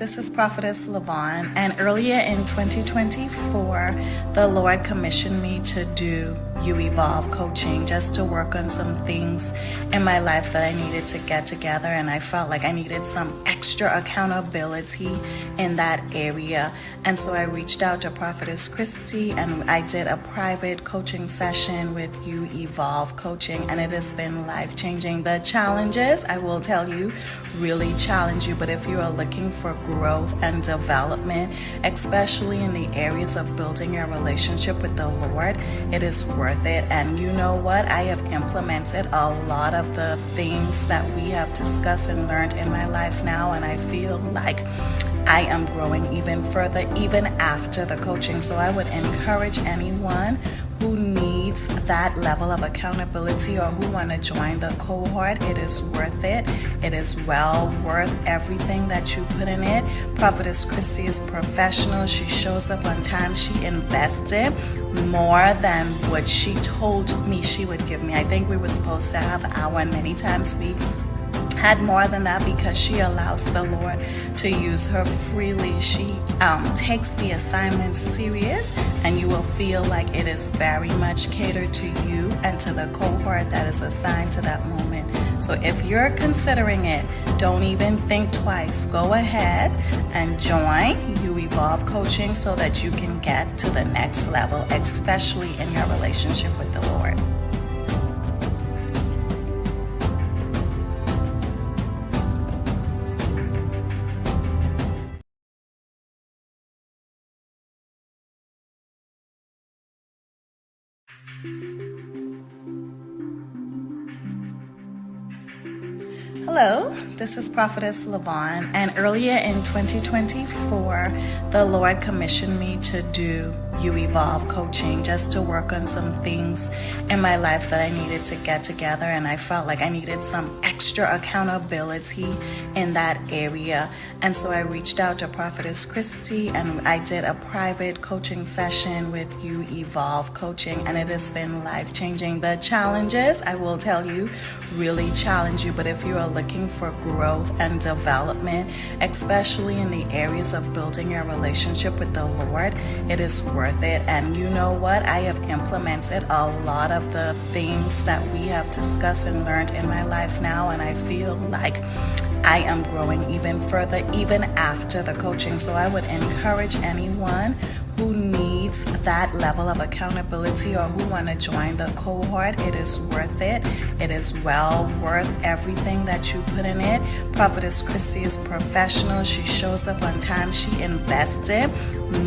this is Prophetess Lavon, and earlier in 2024, the Lord commissioned me to do You Evolve coaching just to work on some things in my life that I needed to get together, and I felt like I needed some extra accountability in that area. And so I reached out to Prophetess Christie and I did a private coaching session with You Evolve coaching, and it has been life-changing. The challenges, I will tell you, really challenge you, but if you are looking for growth and development, especially in the areas of building your relationship with the Lord, it is worth it. And you know what? I have implemented a lot of the things that we have discussed and learned in my life now, and I feel like I am growing even further, even after the coaching. So I would encourage anyone who needs that level of accountability or who want to join the cohort. It is worth it. It is well worth everything that you put in it. Prophetess Christie is professional. She shows up on time. She invested more than what she told me she would give me. I think we were supposed to have an hour, and many times we had more than that because she allows the Lord to use her freely. She takes the assignment serious, and you will feel like it is very much catered to you and to the cohort that is assigned to that moment. So if you're considering it, don't even think twice. Go ahead and join You Evolve coaching so that you can get to the next level, especially in your relationship with the Lord. Hello, this is Prophetess Lavon, and earlier in 2024, the Lord commissioned me to do You Evolve coaching just to work on some things in my life that I needed to get together, and I felt like I needed some extra accountability in that area. And so I reached out to Prophetess Christie and I did a private coaching session with You Evolve coaching, and it has been life-changing. The challenges, I will tell you, really challenge you, but if you are looking for growth and development, especially in the areas of building your relationship with the Lord, it is worth it. And you know what? I have implemented a lot of the things that we have discussed and learned in my life now, and I feel like I am growing even further, even after the coaching. So I would encourage anyone who needs that level of accountability or who want to join the cohort. It is worth it. It is well worth everything that you put in it. Prophetess Christie is professional. She shows up on time. She invested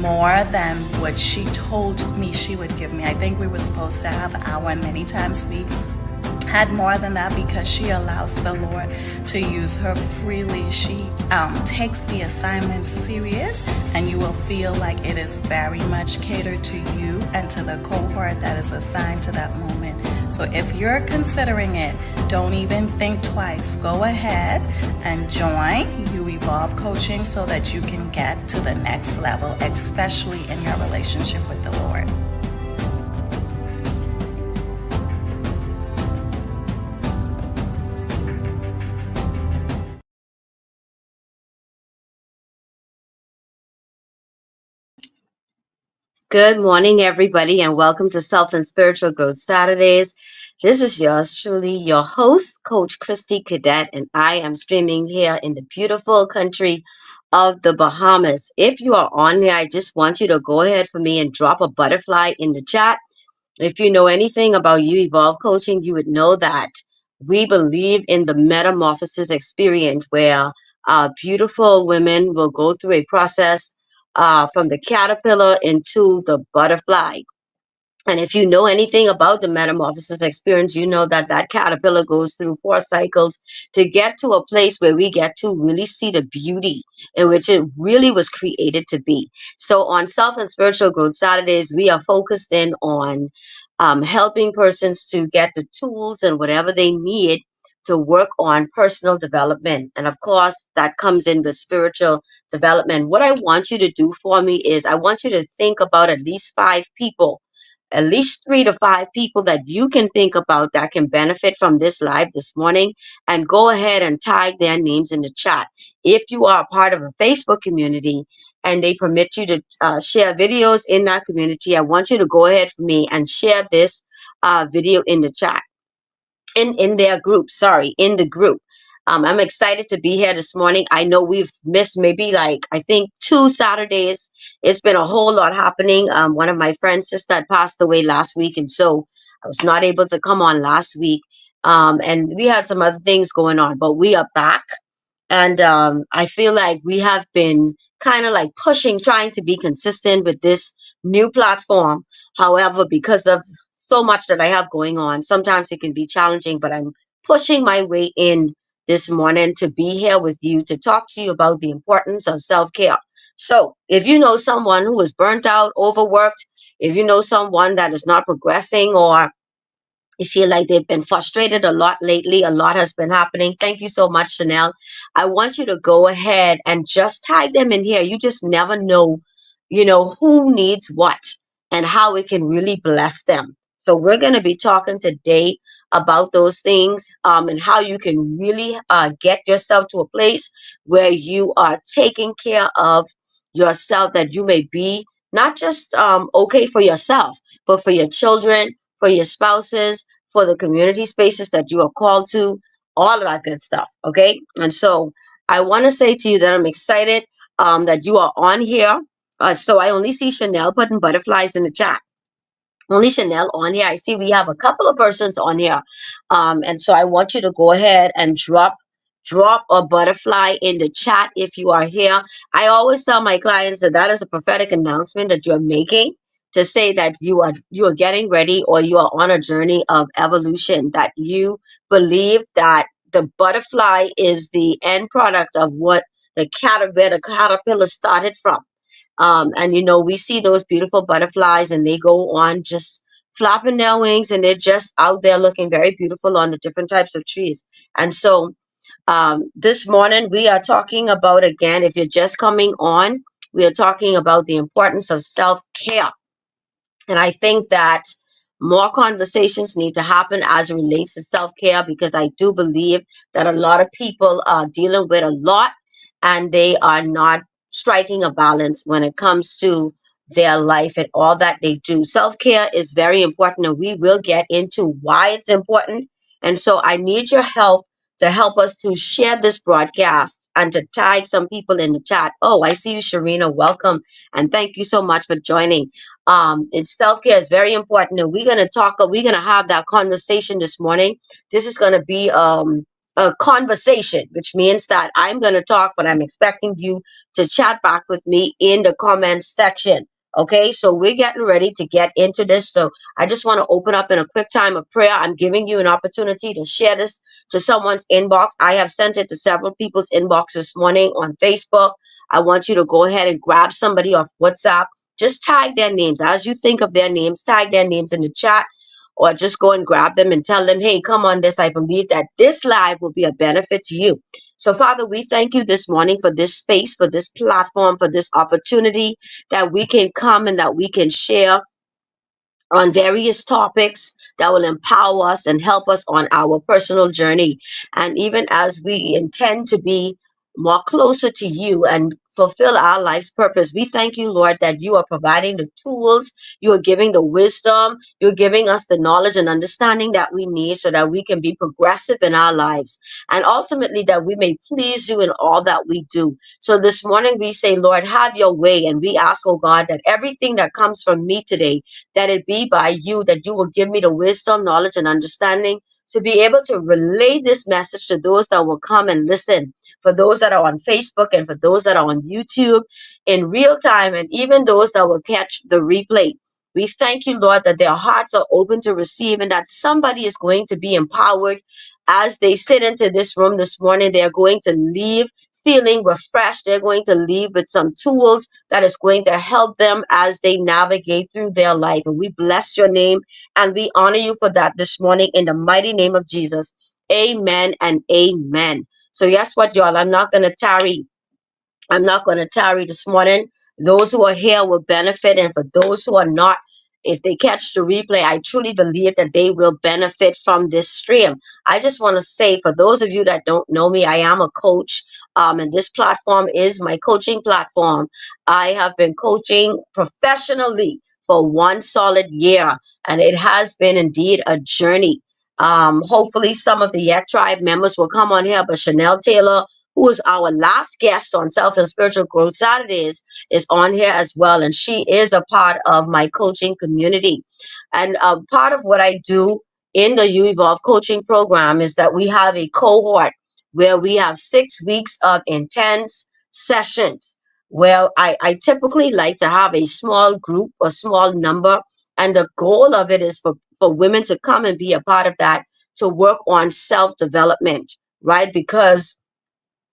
more than what she told me she would give me. I think we were supposed to have an hour, and many times we had more than that because she allows the Lord to use her freely. She takes the assignment serious, and you will feel like it is very much catered to you and to the cohort that is assigned to that moment. So if you're considering it, don't even think twice. Go ahead and join You Evolve coaching so that you can get to the next level, especially in your relationship with the Lord. Good morning, everybody, and welcome to Self and Spiritual Growth Saturdays. This is yours truly, your host, Coach Christie Cadet, and I am streaming here in the beautiful country of the Bahamas. If you are on there, I just want you to go ahead for me and drop a butterfly in the chat. If you know anything about You Evolve Coaching, you would know that we believe in the metamorphosis experience where beautiful women will go through a process from the caterpillar into the butterfly. And if you know anything about the metamorphosis experience, you know that that caterpillar goes through 4 cycles to get to a place where we get to really see the beauty in which it really was created to be. So on Self and Spiritual Growth Saturdays, we are focused in on helping persons to get the tools and whatever they need to work on personal development. And of course, that comes in with spiritual development. What I want you to do for me is I want you to think about at least 5 people at least 3 to 5 people that you can think about that can benefit from this live this morning, and go ahead and tag their names in the chat. If you are a part of a Facebook community and they permit you to share videos in that community, I want you to go ahead for me and share this video in the chat, in their group, sorry, in the group. I'm excited to be here this morning. I know we've missed maybe like, I think 2 Saturdays. It's been a whole lot happening. One of my friend's sister had passed away last week, and so I was not able to come on last week. And we had some other things going on, but we are back. And I feel like we have been kind of like pushing, trying to be consistent with this new platform. However, because of so much that I have going on, sometimes it can be challenging, but I'm pushing my way in this morning to be here with you to talk to you about the importance of self care. So, if you know someone who is burnt out, overworked, if you know someone that is not progressing, or you feel like they've been frustrated a lot lately, a lot has been happening. Thank you so much, Chanel. I want you to go ahead and just tag them in here. You just never know, who needs what and how it can really bless them. So we're going to be talking today about those things, and how you can really get yourself to a place where you are taking care of yourself, that you may be not just okay for yourself, but for your children, for your spouses, for the community spaces that you are called to, all of that good stuff. Okay. And so I want to say to you that I'm excited that you are on here. So I only see Chanel putting butterflies in the chat. Only Chanel on here. I see we have a couple of persons on here. And so I want you to go ahead and drop a butterfly in the chat if you are here. I always tell my clients that that is a prophetic announcement that you're making, to say that you are getting ready, or you are on a journey of evolution, that you believe that the butterfly is the end product of what where the caterpillar started from. And we see those beautiful butterflies, and they go on just flapping their wings, and they're just out there looking very beautiful on the different types of trees. And so this morning we are talking about, again, if you're just coming on, we are talking about the importance of self-care. And I think that more conversations need to happen as it relates to self-care, because I do believe that a lot of people are dealing with a lot, and they are not striking a balance when it comes to their life and all that they do. Self-care is very important, and we will get into why it's important. And so I need your help to help us to share this broadcast and to tag some people in the chat. Oh, I see you, Sharina. Welcome. And thank you so much for joining. It's self-care is very important, and we're gonna have that conversation this morning. This is gonna be a conversation, which means that I'm gonna talk, but I'm expecting you to chat back with me in the comments section. Okay, so we're getting ready to get into this. So I just want to open up in a quick time of prayer. I'm giving you an opportunity to share this to someone's inbox. I have sent it to several people's inbox this morning on Facebook. I want you to go ahead and grab somebody off WhatsApp. Just tag their names. As you think of their names, tag their names in the chat, or just go and grab them and tell them, hey, come on this. I believe that this live will be a benefit to you. So, Father, we thank you this morning for this space, for this platform, for this opportunity that we can come and that we can share on various topics that will empower us and help us on our personal journey. And even as we intend to be more closer to you and fulfill our life's purpose, we thank you, Lord, that you are providing the tools, you are giving the wisdom, you're giving us the knowledge and understanding that we need, so that we can be progressive in our lives, and ultimately that we may please you in all that we do. So this morning we say, Lord, have your way. And we ask, oh God, that everything that comes from me today, that it be by you, that you will give me the wisdom, knowledge, and understanding to be able to relay this message to those that will come and listen, for those that are on Facebook and for those that are on YouTube in real time, and even those that will catch the replay. We thank you, Lord, that their hearts are open to receive, and that somebody is going to be empowered as they sit into this room this morning. They are going to leave feeling refreshed. They're going to leave with some tools that is going to help them as they navigate through their life. And we bless your name and we honor you for that this morning in the mighty name of Jesus. Amen and amen. So guess what, y'all? I'm not going to tarry. I'm not going to tarry this morning. Those who are here will benefit, and for those who are not, if they catch the replay, I truly believe that they will benefit from this stream. I just want to say, for those of you that don't know me, I am a coach, and this platform is my coaching platform. I have been coaching professionally for 1 solid year, and it has been indeed a journey. Hopefully, some of the Yak Tribe members will come on here, but Chanel Taylor, who is our last guest on Self and Spiritual Growth Saturdays, is on here as well, and she is a part of my coaching community. And part of what I do in the You Evolve coaching program is that we have a cohort where we have 6 weeks of intense sessions. Well, I typically like to have a small group, a small number, and the goal of it is for women to come and be a part of that, to work on self-development, right? Because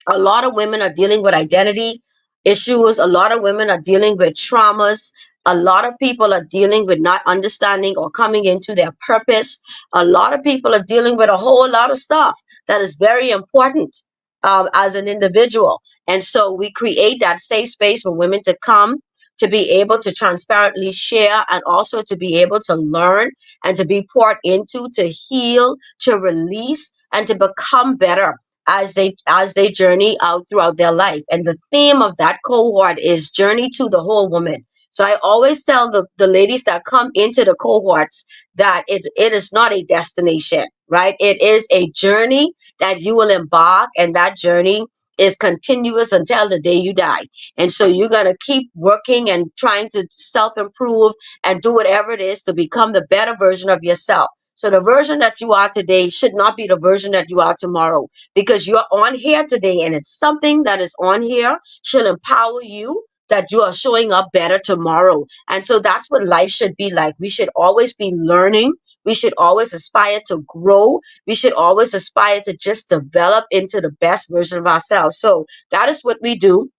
a lot of women are dealing with identity issues. A lot of women are dealing with traumas. A lot of people are dealing with not understanding or coming into their purpose. A lot of people are dealing with a whole lot of stuff that is very important as an individual. And so we create that safe space for women to come, to be able to transparently share, and also to be able to learn and to be poured into, to heal, to release, and to become better as they journey out throughout their life. And the theme of that cohort is journey to the whole woman. So I always tell the ladies that come into the cohorts that it is not a destination, right? It is a journey that you will embark, and that journey is continuous until the day you die. And so you're going to keep working and trying to self improve and do whatever it is to become the better version of yourself. So the version that you are today should not be the version that you are tomorrow, because you're on here today and it's something that is on here should empower you that you are showing up better tomorrow. And so that's what life should be like. We should always be learning. We should always aspire to grow. We should always aspire to just develop into the best version of ourselves. So that is what we do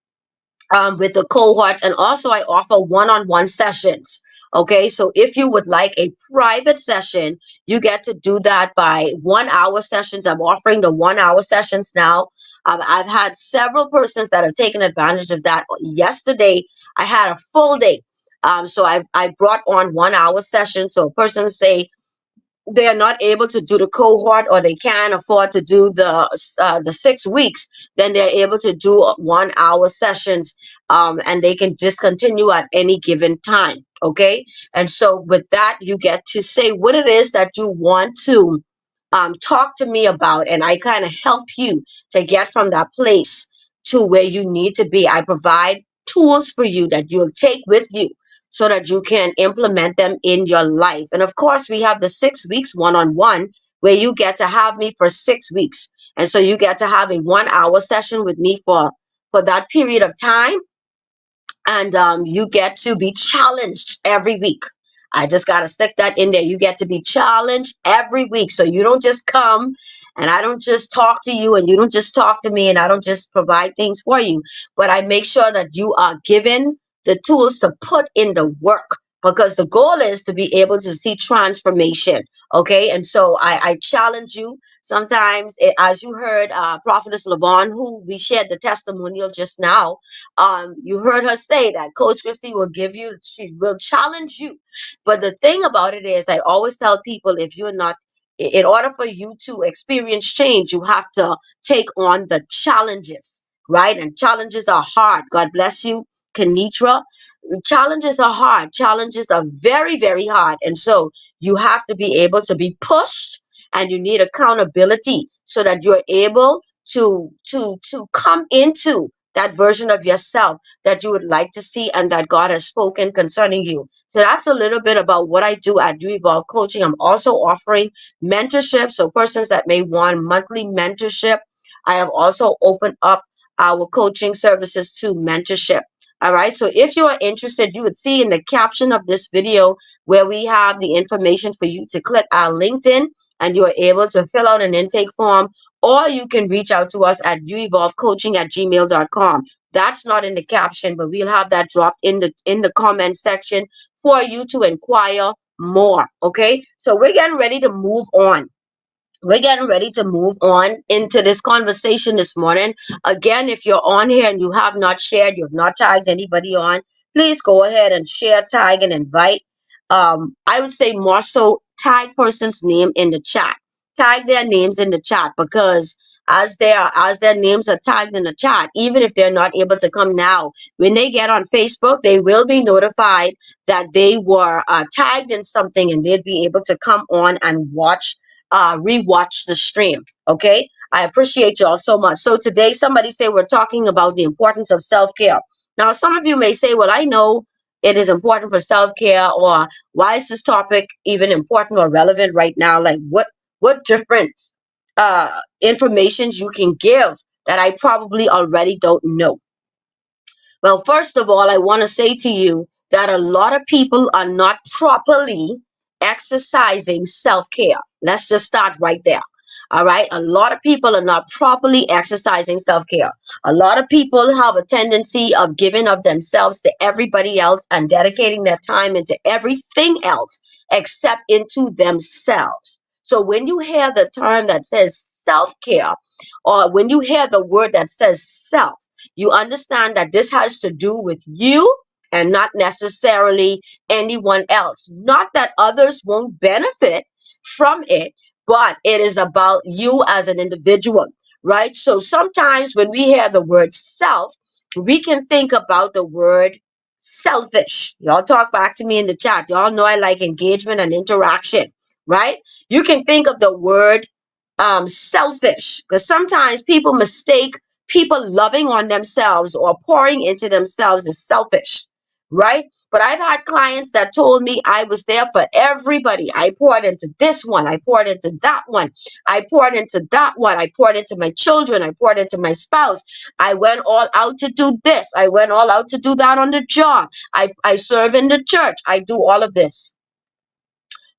with the cohorts. And also I offer one-on-one sessions. Okay, so if you would like a private session, you get to do that by 1 hour sessions. I'm offering the 1 hour sessions now. I've had several persons that have taken advantage of that. Yesterday, I had a full day. So I brought on 1 hour sessions. So a person say, they are not able to do the cohort, or they can't afford to do the 6 weeks, then they're able to do 1 hour sessions, and they can discontinue at any given time. Okay, and so with that, you get to say what it is that you want to talk to me about, and I kind of help you to get from that place to where you need to be. I provide tools for you that you'll take with you so that you can implement them in your life. And of course, we have the 6 weeks one-on-one where you get to have me for 6 weeks. And so you get to have a 1 hour session with me for that period of time, and you get to be challenged every week. I just got to stick that in there. You get to be challenged every week. So you don't just come and I don't just talk to you, and you don't just talk to me, and I don't just provide things for you, but I make sure that you are given the tools to put in the work, because the goal is to be able to see transformation. Okay. And so I challenge you. Sometimes, as you heard, Prophetess Lavon, who we shared the testimonial just now, you heard her say that Coach Christie will she will challenge you. But the thing about it is, I always tell people, if you're not, in order for you to experience change, you have to take on the challenges, right? And challenges are hard. God bless you, Kenitra. Challenges are hard. Challenges are very, very hard. And so you have to be able to be pushed, and you need accountability so that you're able to come into that version of yourself that you would like to see and that God has spoken concerning you. So that's a little bit about what I do at You Evolve Coaching. I'm also offering mentorship. So persons that may want monthly mentorship, I have also opened up our coaching services to mentorship. All right. So if you are interested, you would see in the caption of this video where we have the information for you to click our LinkedIn, and you are able to fill out an intake form, or you can reach out to us at youevolvecoaching@gmail.com. That's not in the caption, but we'll have that dropped in the comment section for you to inquire more. Okay. So we're getting ready to move on. We're getting ready to move on into this conversation this morning. Again, if you're on here and you have not shared, you have not tagged anybody on, please go ahead and share, tag, and invite. I would say more so tag person's name in the chat. Tag their names in the chat, because as their names are tagged in the chat, even if they're not able to come now, when they get on Facebook, they will be notified that they were tagged in something, and they'll be able to come on and rewatch the stream. Okay, I appreciate y'all so much. So today, somebody say we're talking about the importance of self-care. Now, some of you may say, well, I know it is important for self-care, or why is this topic even important or relevant right now? Like, what different information you can give that I probably already don't know? Well, first of all, I want to say to you that a lot of people are not properly exercising self care. Let's just start right there. All right. A lot of people are not properly exercising self care. A lot of people have a tendency of giving of themselves to everybody else and dedicating their time into everything else except into themselves. So when you hear the term that says self care, or when you hear the word that says self, you understand that this has to do with you and not necessarily anyone else. Not that others won't benefit from it, but it is about you as an individual, right? So sometimes when we hear the word self, we can think about the word selfish. Y'all talk back to me in the chat. Y'all know I like engagement and interaction, right? You can think of the word selfish, because sometimes people mistake people loving on themselves or pouring into themselves as selfish, right? But I've had clients that told me I was there for everybody. I poured into this one, I poured into that one, I poured into that one, I poured into my children, I poured into my spouse, I went all out to do this, I went all out to do that on the job, I serve in the church, I do all of this.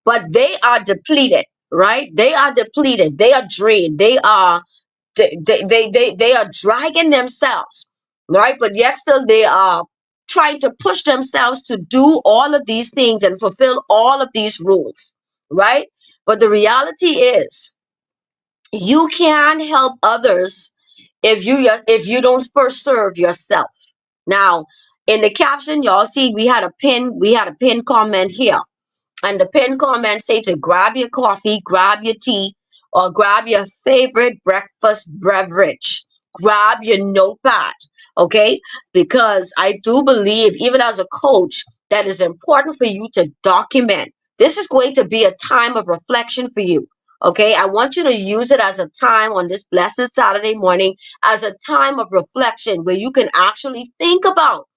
But they are depleted, right? They are depleted, they are drained, they are dragging themselves, right? But yet still they are trying to push themselves to do all of these things and fulfill all of these rules, right? But the reality is, you can't help others if you don't first serve yourself. Now, in the caption, y'all see we had a pin comment here, and the pinned comment say to grab your coffee, grab your tea, or grab your favorite breakfast beverage. Grab your notepad, okay? Because I do believe, even as a coach, that is important for you to document. This is going to be a time of reflection for you, okay? I want you to use it as a time on this blessed Saturday morning, as a time of reflection where you can actually think about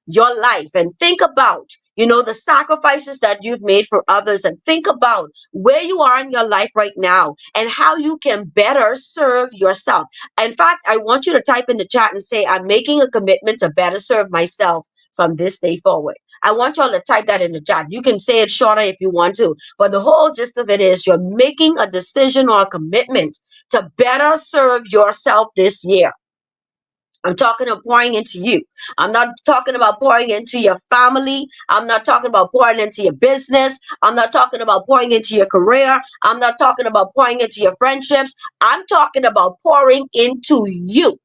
your life and think about the sacrifices that you've made for others, and think about where you are in your life right now and how you can better serve yourself. In fact, I want you to type in the chat and say, I'm making a commitment to better serve myself from this day forward. I want y'all to type that in the chat. You can say it shorter if you want to, but the whole gist of it is you're making a decision or a commitment to better serve yourself this year. I'm talking about pouring into you. I'm not talking about pouring into your family. I'm not talking about pouring into your business. I'm not talking about pouring into your career. I'm not talking about pouring into your friendships. I'm talking about pouring into you.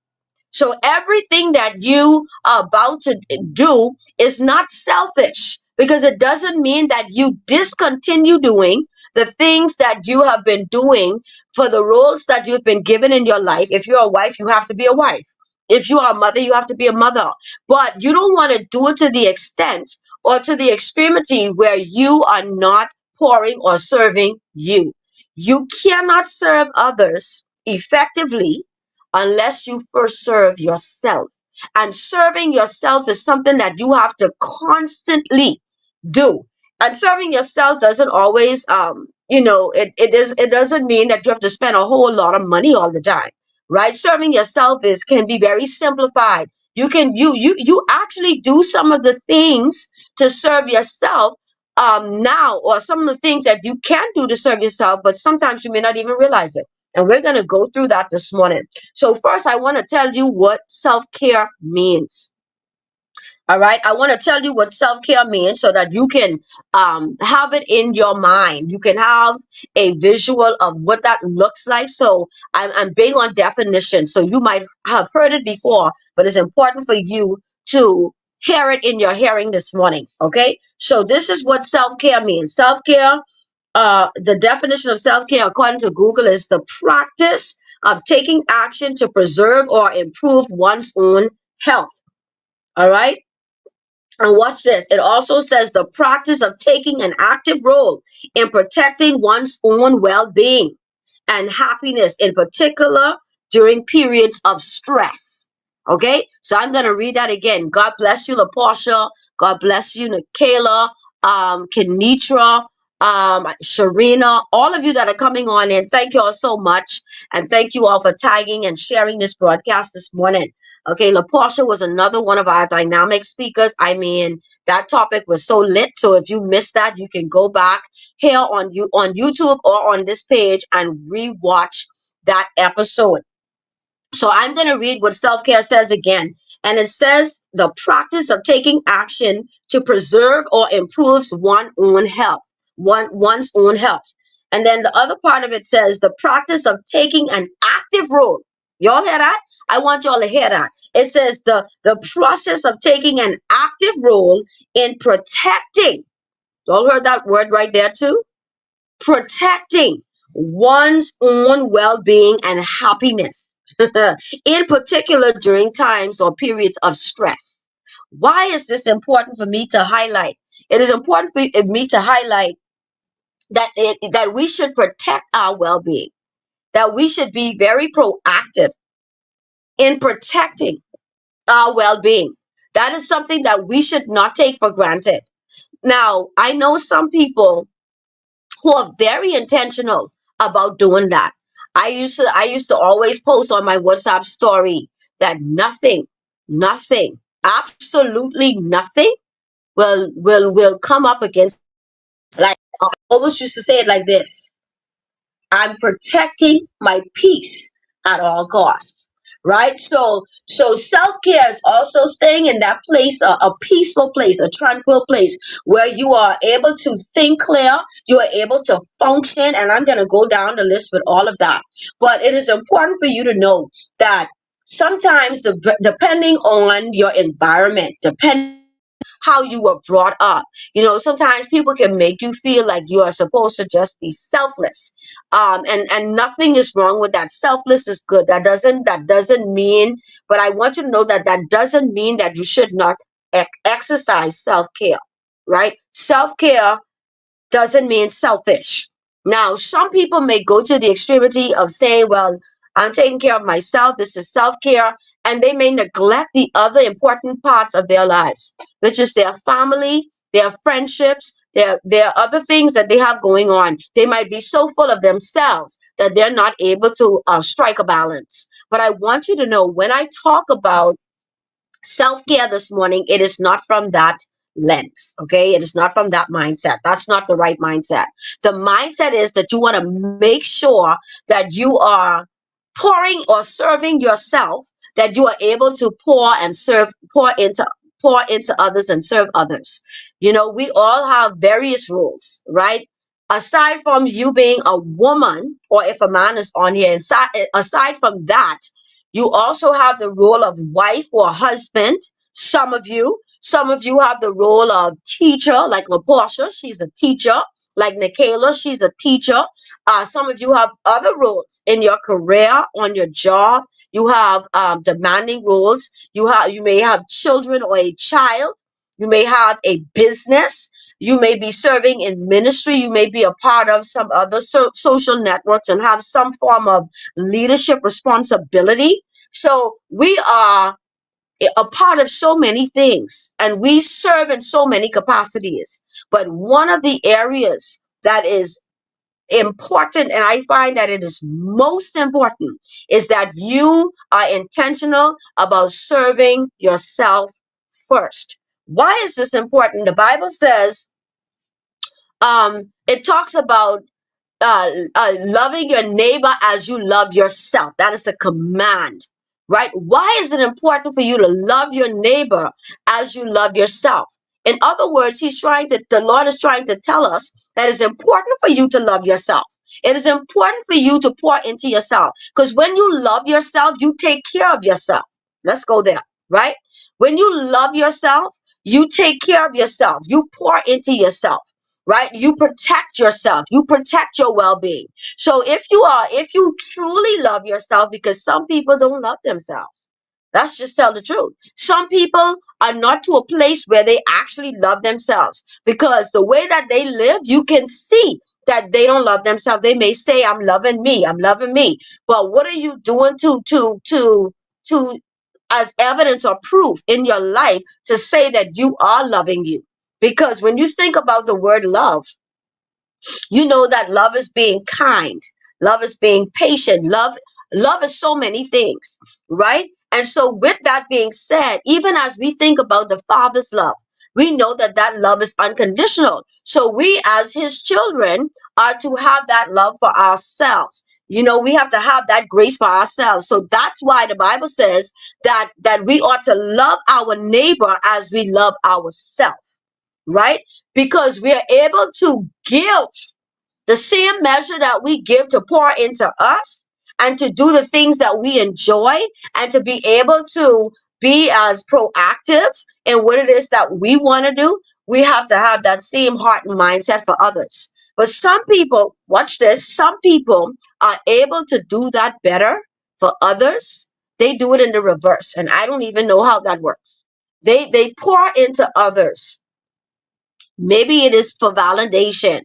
So everything that you are about to do is not selfish, because it doesn't mean that you discontinue doing the things that you have been doing for the roles that you've been given in your life. If you're a wife, you have to be a wife. If you are a mother, you have to be a mother. But you don't want to do it to the extent or to the extremity where you are not pouring or serving you. You cannot serve others effectively unless you first serve yourself. And serving yourself is something that you have to constantly do. And serving yourself doesn't always it doesn't mean that you have to spend a whole lot of money all the time, right? Serving yourself is can be very simplified. You actually do some of the things to serve yourself now, or some of the things that you can do to serve yourself, but sometimes you may not even realize it. And we're going to go through that this morning. So first, I want to tell you what self-care means. All right. I want to tell you what self-care means so that you can have it in your mind. You can have a visual of what that looks like. So I'm big on definition. So you might have heard it before, but it's important for you to hear it in your hearing this morning. Okay, so this is what self-care means. Self-care, the definition of self-care according to Google is the practice of taking action to preserve or improve one's own health. All right. And watch this. It also says the practice of taking an active role in protecting one's own well-being and happiness, in particular during periods of stress. Okay, so I'm going to read that again. God bless you, LaPortia. God bless you, Nikayla, Kenitra, Sharina, all of you that are coming on in. Thank you all so much. And thank you all for tagging and sharing this broadcast this morning. Okay, LaPortia was another one of our dynamic speakers. I mean, that topic was so lit. So if you missed that, you can go back here on YouTube or on this page and rewatch that episode. So I'm going to read what self-care says again. And it says the practice of taking action to preserve or improves one's own health. And then the other part of it says the practice of taking an active role. Y'all hear that? I want y'all to hear that. It says the process of taking an active role in protecting. Y'all heard that word right there too? Protecting one's own well-being and happiness, in particular during times or periods of stress. Why is this important for me to highlight? It is important for me to highlight that we should protect our well-being, that we should be very proactive in protecting our well-being. That is something that we should not take for granted. Now, I know some people who are very intentional about doing that. I used to always post on my WhatsApp story that nothing, absolutely nothing will come up against. Like I always used to say it like this: I'm protecting my peace at all costs. Right? So self-care is also staying in that place, a peaceful place, a tranquil place where you are able to think clear, you are able to function, and I'm gonna go down the list with all of that. But it is important for you to know that sometimes depending on your environment, depending how you were brought up. Sometimes people can make you feel like you are supposed to just be selfless. And nothing is wrong with that. Selfless is good. That doesn't mean, but I want you to know that doesn't mean that you should not exercise self-care, right? Self-care doesn't mean selfish. Now, some people may go to the extremity of saying, well, I'm taking care of myself. This is self care. And they may neglect the other important parts of their lives, which is their family, their friendships, their other things that they have going on. They might be so full of themselves that they're not able to strike a balance. But I want you to know when I talk about self-care this morning, it is not from that lens. Okay, it is not from that mindset. That's not the right mindset. The mindset is that you want to make sure that you are pouring or serving yourself, that you are able to pour into others and serve others. We all have various roles, right? Aside from you being a woman, or if a man is on here, aside from that, you also have the role of wife or husband. Some of you have the role of teacher, like LaPortia, she's a teacher. Like Nikayla, she's a teacher. Some of you have other roles in your career, on your job. You have demanding roles. You may have children or a child. You may have a business. You may be serving in ministry. You may be a part of some other social networks and have some form of leadership responsibility. So we are a part of so many things and we serve in so many capacities. But one of the areas that is important, and I find that it is most important, is that you are intentional about serving yourself first. Why is this important? The Bible says, it talks about loving your neighbor as you love yourself. That is a command, right? Why is it important for you to love your neighbor as you love yourself? In other words, the Lord is trying to tell us that it's important for you to love yourself. It is important for you to pour into yourself, because when you love yourself, you take care of yourself. Let's go there, right? When you love yourself, you take care of yourself. You pour into yourself, right? You protect yourself. You protect your well-being. So if you truly love yourself, because some people don't love themselves. Let's just tell the truth. Some people are not to a place where they actually love themselves, because the way that they live, you can see that they don't love themselves. They may say, I'm loving me, I'm loving me. But what are you doing to as evidence or proof in your life to say that you are loving you? Because when you think about the word love, you know that love is being kind, love is being patient, love is so many things, right? And so with that being said, even as we think about the Father's love, we know that that love is unconditional. So we as his children are to have that love for ourselves. We have to have that grace for ourselves. So that's why the Bible says that we ought to love our neighbor as we love ourselves, right? Because we are able to give the same measure that we give to pour into us and to do the things that we enjoy, and to be able to be as proactive in what it is that we want to do. We have to have that same heart and mindset for others. But some people, watch this, some people are able to do that better for others. They do it in the reverse. And I don't even know how that works. They pour into others. Maybe it is for validation.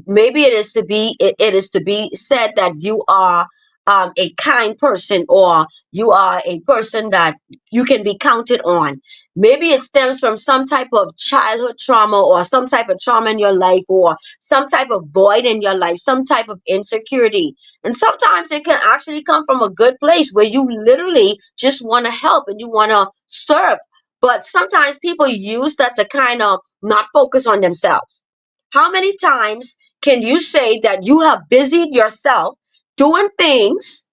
Maybe it is to be said that you are a kind person, or you are a person that you can be counted on. Maybe it stems from some type of childhood trauma, or some type of trauma in your life, or some type of void in your life, some type of insecurity. And sometimes it can actually come from a good place where you literally just want to help and you want to serve. But sometimes people use that to kind of not focus on themselves. How many times can you say that you have busied yourself doing things,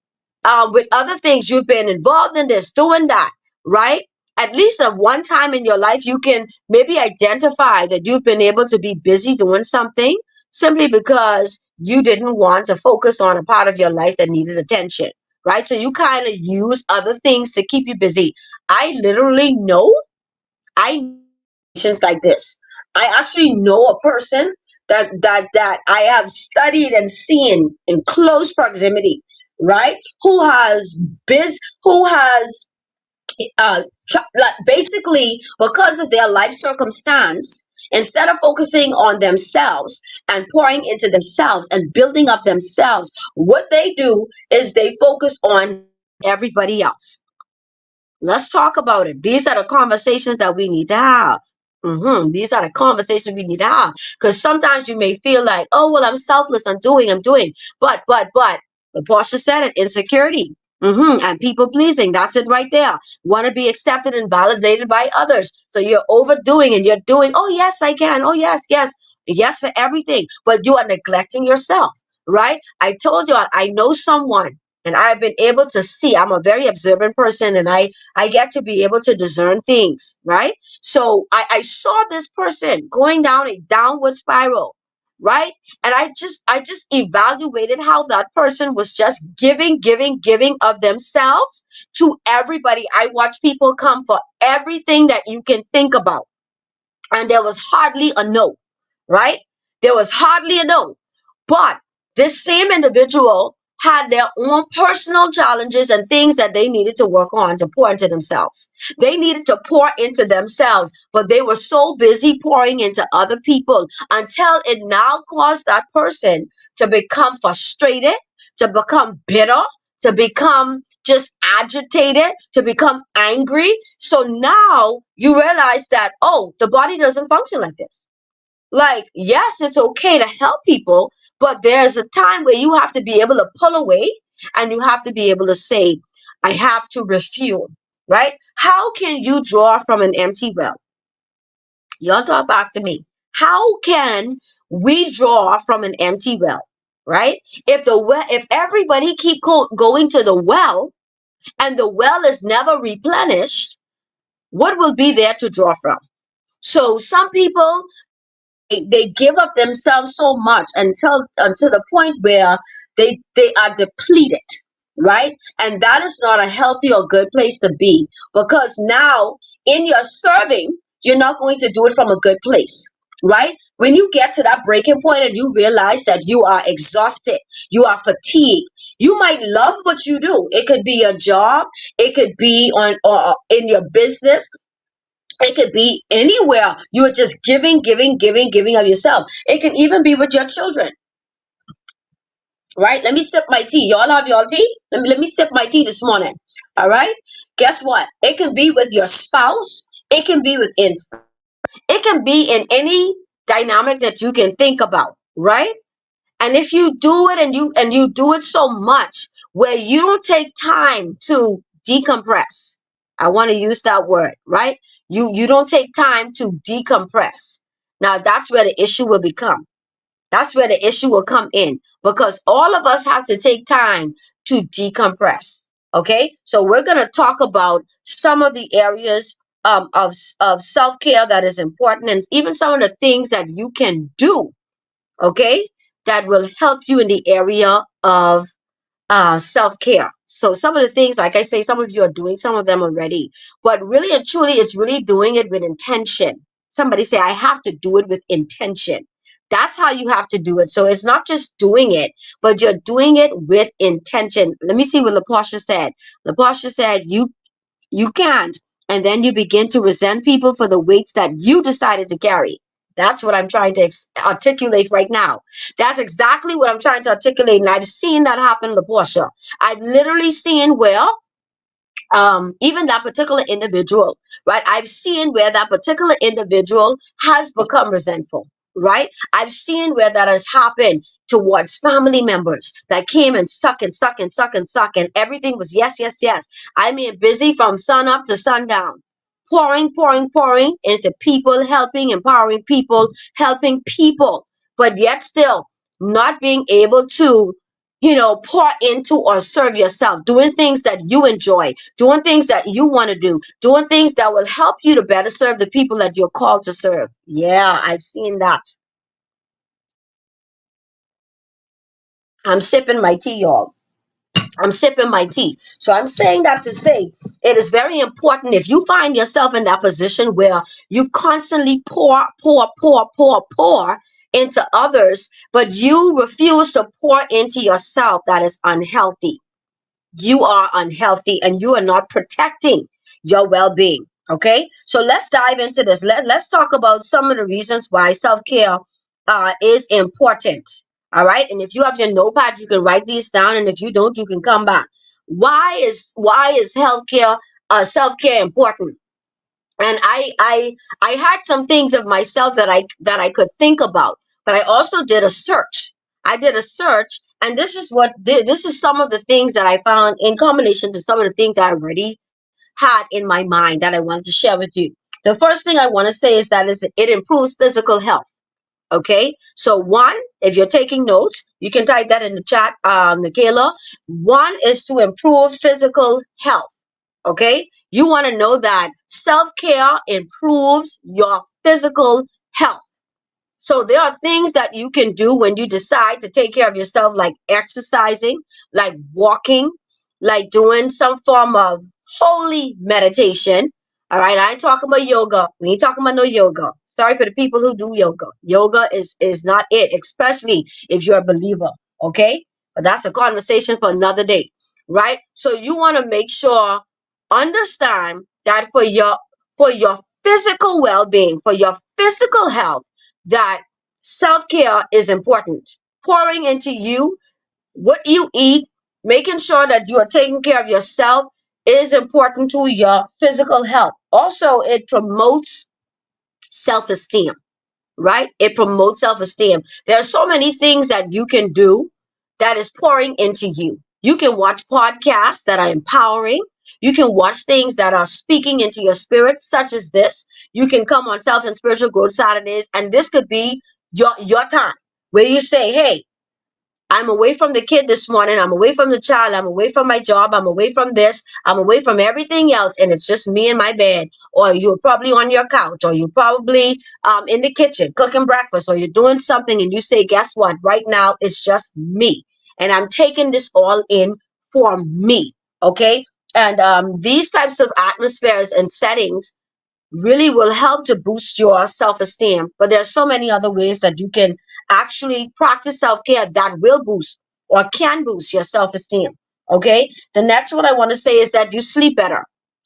with other things? You've been involved in this, doing that, right? At least at one time in your life, you can maybe identify that you've been able to be busy doing something simply because you didn't want to focus on a part of your life that needed attention, right? So you kind of use other things to keep you busy. I literally know I situations like this. I actually know a person that I have studied and seen in close proximity, right? Who has like basically, because of their life circumstance, instead of focusing on themselves and pouring into themselves and building up themselves, what they do is they focus on everybody else. Let's talk about it. These are the conversations that we need to have. These are the conversations we need to have. Because sometimes you may feel like, oh, well, I'm selfless. I'm doing. But, the pastor said it, insecurity. And people pleasing. That's it right there. Want to be accepted and validated by others. So you're overdoing and you're doing, oh, yes, I can. Oh, yes, yes. Yes for everything. But you are neglecting yourself, right? I told you, I know someone. And I've been able to see, I'm a very observant person, and I get to be able to discern things, right? So I saw this person going down a downward spiral, right? And I just evaluated how that person was just giving of themselves to everybody. I watch people come for everything that you can think about. And there was hardly a no, right? There was hardly a no. But this same individual had their own personal challenges and things that they needed to work on to pour into themselves. They needed to pour into themselves, but they were so busy pouring into other people until it now caused that person to become frustrated, to become bitter, to become just agitated, to become angry. So now you realize that, oh, the body doesn't function like this. Like, yes, it's okay to help people, but there's a time where you have to be able to pull away and you have to be able to say, I have to refuel, right? How can you draw from an empty well? Y'all talk back to me. How can we draw from an empty well, right? If everybody keep going to the well and the well is never replenished, what will be there to draw from? So some people, they give up themselves so much until the point where they are depleted, right? And that is not a healthy or good place to be, because now in your serving, you're not going to do it from a good place, right? When you get to that breaking point and you realize that you are exhausted, you are fatigued, you might love what you do. It could be your job, it could be on or in your business, it could be anywhere. You are just giving, giving, giving, giving of yourself. It can even be with your children, right? Let me sip my tea. Y'all have your tea? Let me sip my tea this morning. All right. Guess what? It can be with your spouse. It can be within. It can be in any dynamic that you can think about, right? And if you do it and you do it so much where you don't take time to decompress. I want to use that word, right? You don't take time to decompress. Now that's where the issue will become. That's where the issue will come in because all of us have to take time to decompress. Okay, so we're going to talk about some of the areas of self care that is important, and even some of the things that you can do. Okay, that will help you in the area of self-care. So some of the things, like I say, some of you are doing some of them already, but really and truly it's really doing it with intention. Somebody say, I have to do it with intention. That's how you have to do it. So it's not just doing it, but you're doing it with intention. Let me see what LaPosha said. LaPosha said, you can't. And then you begin to resent people for the weights that you decided to carry. That's what I'm trying to articulate right now. That's exactly what I'm trying to articulate. And I've seen that happen, LaPortia. I've literally seen where even that particular individual, right? I've seen where that particular individual has become resentful, right? I've seen where that has happened towards family members that came and suck and suck and suck and suck, and everything was yes, yes, yes. I mean, busy from sun up to sundown. Pouring, pouring, pouring into people, helping, empowering people, helping people, but yet still not being able to pour into or serve yourself, doing things that you enjoy, doing things that you want to do, doing things that will help you to better serve the people that you're called to serve. Yeah, I've seen that. I'm sipping my tea, y'all. I'm sipping my tea. So I'm saying that to say it is very important if you find yourself in that position where you constantly pour, pour, pour, pour, pour into others, but you refuse to pour into yourself. That is unhealthy. You are unhealthy and you are not protecting your well-being. Okay, so let's dive into this. Let's talk about some of the reasons why self-care is important. All right, and if you have your notepad, you can write these down, and if you don't, you can come back. Why is healthcare self-care important? And I had some things of myself that I could think about, but I also did a search. I did a search, and this is some of the things that I found in combination to some of the things I already had in my mind that I wanted to share with you. The first thing I want to say is that it improves physical health. Okay, so one, if you're taking notes, you can type that in the chat, Michaela. One is to improve physical health. Okay, you want to know that self-care improves your physical health. So there are things that you can do when you decide to take care of yourself, like exercising, like walking, like doing some form of holy meditation. All right, I ain't talking about yoga. We ain't talking about no yoga. Sorry for the people who do yoga. Yoga is not it, especially if you're a believer. Okay, but that's a conversation for another day, right? So you want to make sure, understand that for your physical well-being, for your physical health, that self-care is important. Pouring into you, what you eat, making sure that you are taking care of yourself is important to your physical health. Also, it promotes self-esteem, right? It promotes self-esteem. There are so many things that you can do that is pouring into you. You can watch podcasts that are empowering. You can watch things that are speaking into your spirit, such as this. You can come on Self and Spiritual Growth Saturdays, and this could be your time where you say, hey, I'm away from the kid this morning. I'm away from the child. I'm away from my job. I'm away from this. I'm away from everything else. And it's just me and my bed. Or you're probably on your couch. Or you're probably in the kitchen cooking breakfast. Or you're doing something and you say, guess what? Right now, it's just me. And I'm taking this all in for me. Okay? And these types of atmospheres and settings really will help to boost your self-esteem. But there are so many other ways that you can actually practice self-care that will boost or can boost your self-esteem. Okay. The next one I want to say is that you sleep better.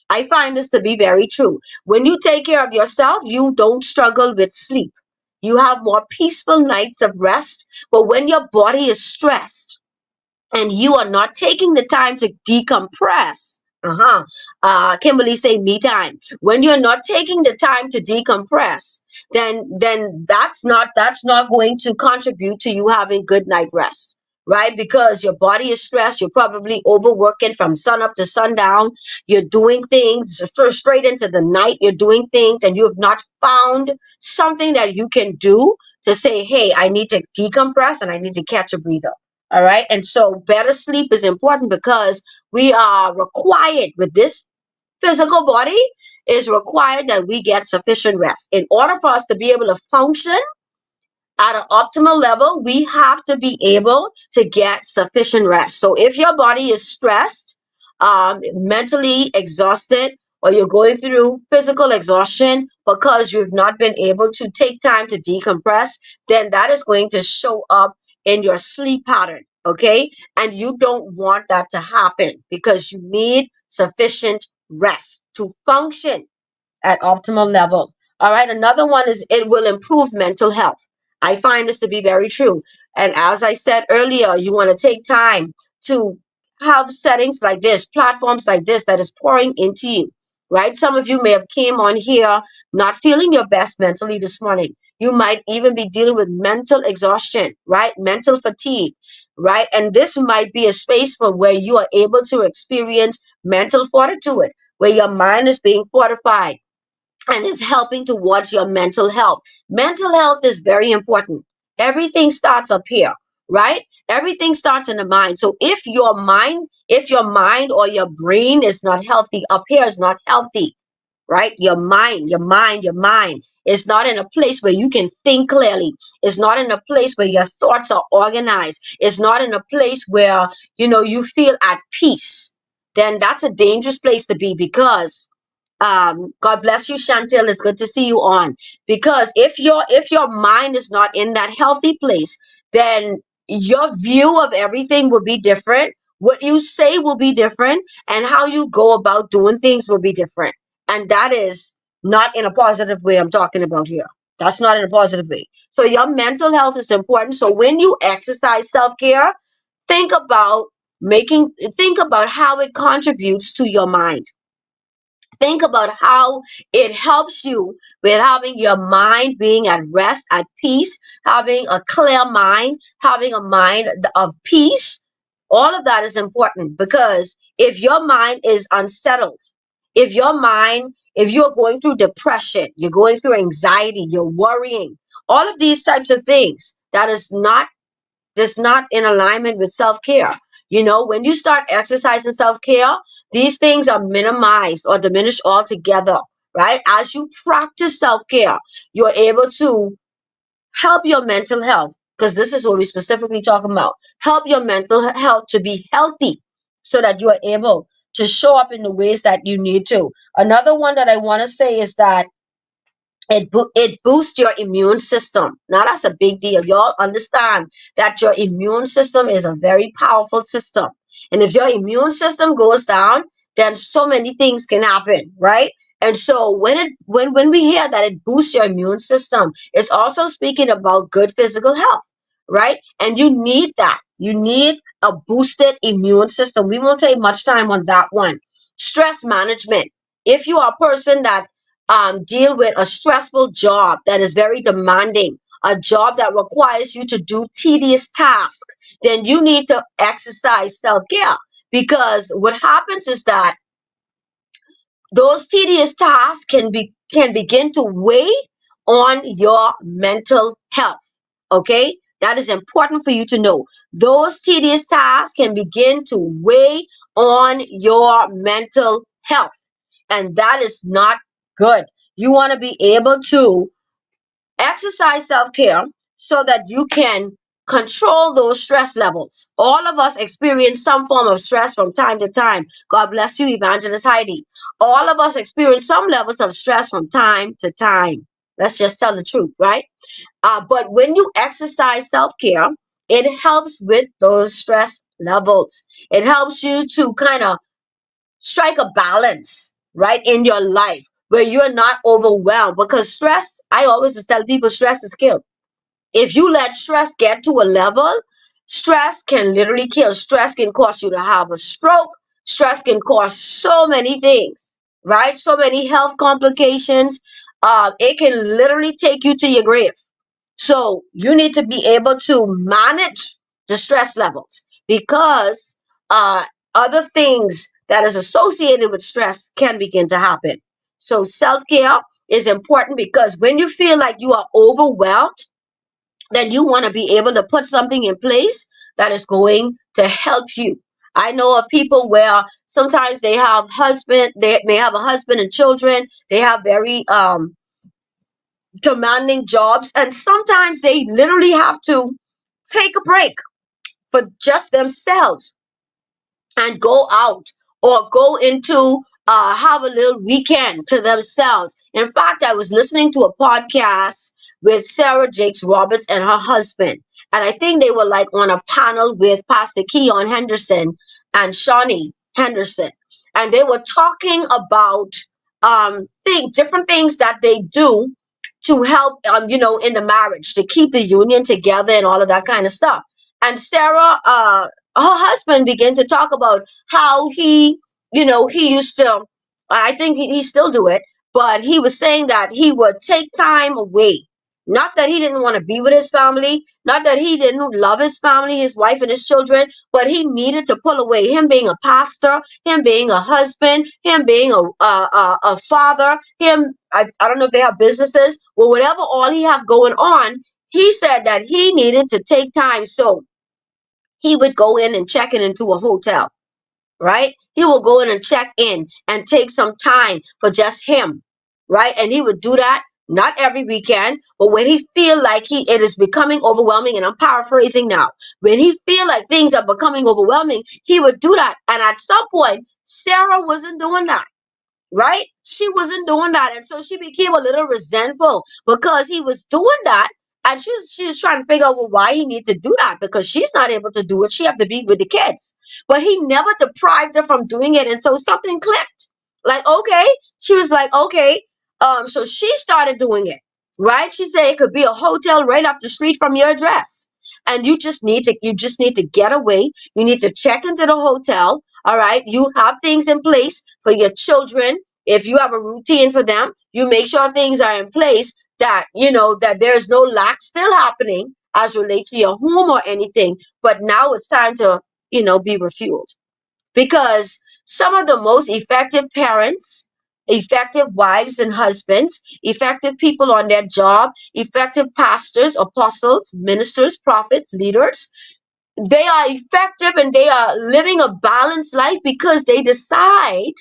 I find this to be very true. When you take care of yourself, you don't struggle with sleep. You have more peaceful nights of rest. But when your body is stressed, and you are not taking the time to decompress, Kimberly say me time. When you're not taking the time to decompress, then that's not going to contribute to you having good night rest, right? Because your body is stressed. You're probably overworking from sun up to sundown. You're doing things straight into the night. You're doing things, and you have not found something that you can do to say, hey, I need to decompress and I need to catch a breather. All right. And so better sleep is important because we are required with this physical body is required that we get sufficient rest. In order for us to be able to function at an optimal level, we have to be able to get sufficient rest. So if your body is stressed, mentally exhausted, or you're going through physical exhaustion because you've not been able to take time to decompress, then that is going to show up in your sleep pattern. Okay. And you don't want that to happen because you need sufficient rest to function at optimal level. All right. Another one is it will improve mental health. I find this to be very true. And as I said earlier, you want to take time to have settings like this, platforms like this that is pouring into you. Right? Some of you may have came on here not feeling your best mentally this morning. You might even be dealing with mental exhaustion, right? Mental fatigue, right? And this might be a space for where you are able to experience mental fortitude, where your mind is being fortified and is helping towards your mental health. Mental health is very important. Everything starts up here, right? Everything starts in the mind. So if your mind or your brain is not healthy, up here is not healthy, right? Your mind is not in a place where you can think clearly. It's not in a place where your thoughts are organized. It's not in a place where, you feel at peace. Then that's a dangerous place to be because God bless you, Chantel. It's good to see you on. Because if your mind is not in that healthy place, then your view of everything will be different. What you say will be different, and how you go about doing things will be different. And that is not in a positive way I'm talking about here. That's not in a positive way. So your mental health is important. So when you exercise self-care, think about think about how it contributes to your mind. Think about how it helps you with having your mind being at rest, at peace, having a clear mind, having a mind of peace. All of that is important because if your mind is unsettled, if you're going through depression, you're going through anxiety, you're worrying, all of these types of things, that's not in alignment with self-care. When you start exercising self-care, these things are minimized or diminished altogether, right? As you practice self-care, you're able to help your mental health, because this is what we specifically talking about. Help your mental health to be healthy so that you are able to show up in the ways that you need to. Another one that I want to say is that it boosts your immune system. Now that's a big deal. Y'all understand that your immune system is a very powerful system. And if your immune system goes down, then so many things can happen, right? And so when we hear that it boosts your immune system, it's also speaking about good physical health, right? And you need that. You need a boosted immune system. We won't take much time on that one. Stress management. If you are a person that deal with a stressful job that is very demanding, a job that requires you to do tedious tasks, then you need to exercise self care. Because what happens is that those tedious tasks can begin to weigh on your mental health. Okay, that is important for you to know. Those tedious tasks can begin to weigh on your mental health, and that is not good. You want to be able to exercise self-care so that you can control those stress levels. All of us experience some form of stress from time to time. God bless you, Evangelist Heidi. All of us experience some levels of stress from time to time. Let's just tell the truth, right? But when you exercise self-care, it helps with those stress levels. It helps you to kind of strike a balance, right, in your life where you're not overwhelmed. Because stress, I always just tell people, stress is kill. If you let stress get to a level, stress can literally kill. Stress can cause you to have a stroke. Stress can cause so many things, right? So many health complications. It can literally take you to your grave. So you need to be able to manage the stress levels because uh, other things that is associated with stress can begin to happen. So self-care is important because when you feel like you are overwhelmed, then you want to be able to put something in place that is going to help you. I know of people where sometimes they may have a husband and children, they have very demanding jobs, and sometimes they literally have to take a break for just themselves and go out or go into have a little weekend to themselves. In fact, I was listening to a podcast with Sarah Jakes Roberts and her husband. And I think they were like on a panel with Pastor Keon Henderson and Shawnee Henderson. And they were talking about different things that they do to help in the marriage, to keep the union together and all of that kind of stuff. And Sarah her husband began to talk about how he used to, I think he still do it, but he was saying that he would take time away. Not that he didn't want to be with his family, not that he didn't love his family, his wife and his children, but he needed to pull away. Him being a pastor, him being a husband, him being a father, I don't know if they have businesses or whatever all he have going on. He said that he needed to take time. So he would go in and check in into a hotel, right? He will go in and check in and take some time for just him, right? And he would do that not every weekend, but when he feel like it is becoming overwhelming, and I'm paraphrasing now, when he feel like things are becoming overwhelming, he would do that. And at some point, Sarah wasn't doing that, right? She wasn't doing that. And so she became a little resentful because he was doing that. And she was trying to figure out, well, why he need to do that, because she's not able to do it. She have to be with the kids. But he never deprived her from doing it. And so something clicked. Like, okay. She was like, okay. So she started doing it, right? She said it could be a hotel right up the street from your address. And you just need to get away. You need to check into the hotel. All right. You have things in place for your children. If you have a routine for them, you make sure things are in place that there's no lack still happening as relates to your home or anything. But now it's time to, be refueled, because some of the most effective parents, effective wives and husbands, effective people on their job, effective pastors, apostles, ministers, prophets, leaders, they are effective and they are living a balanced life because they decide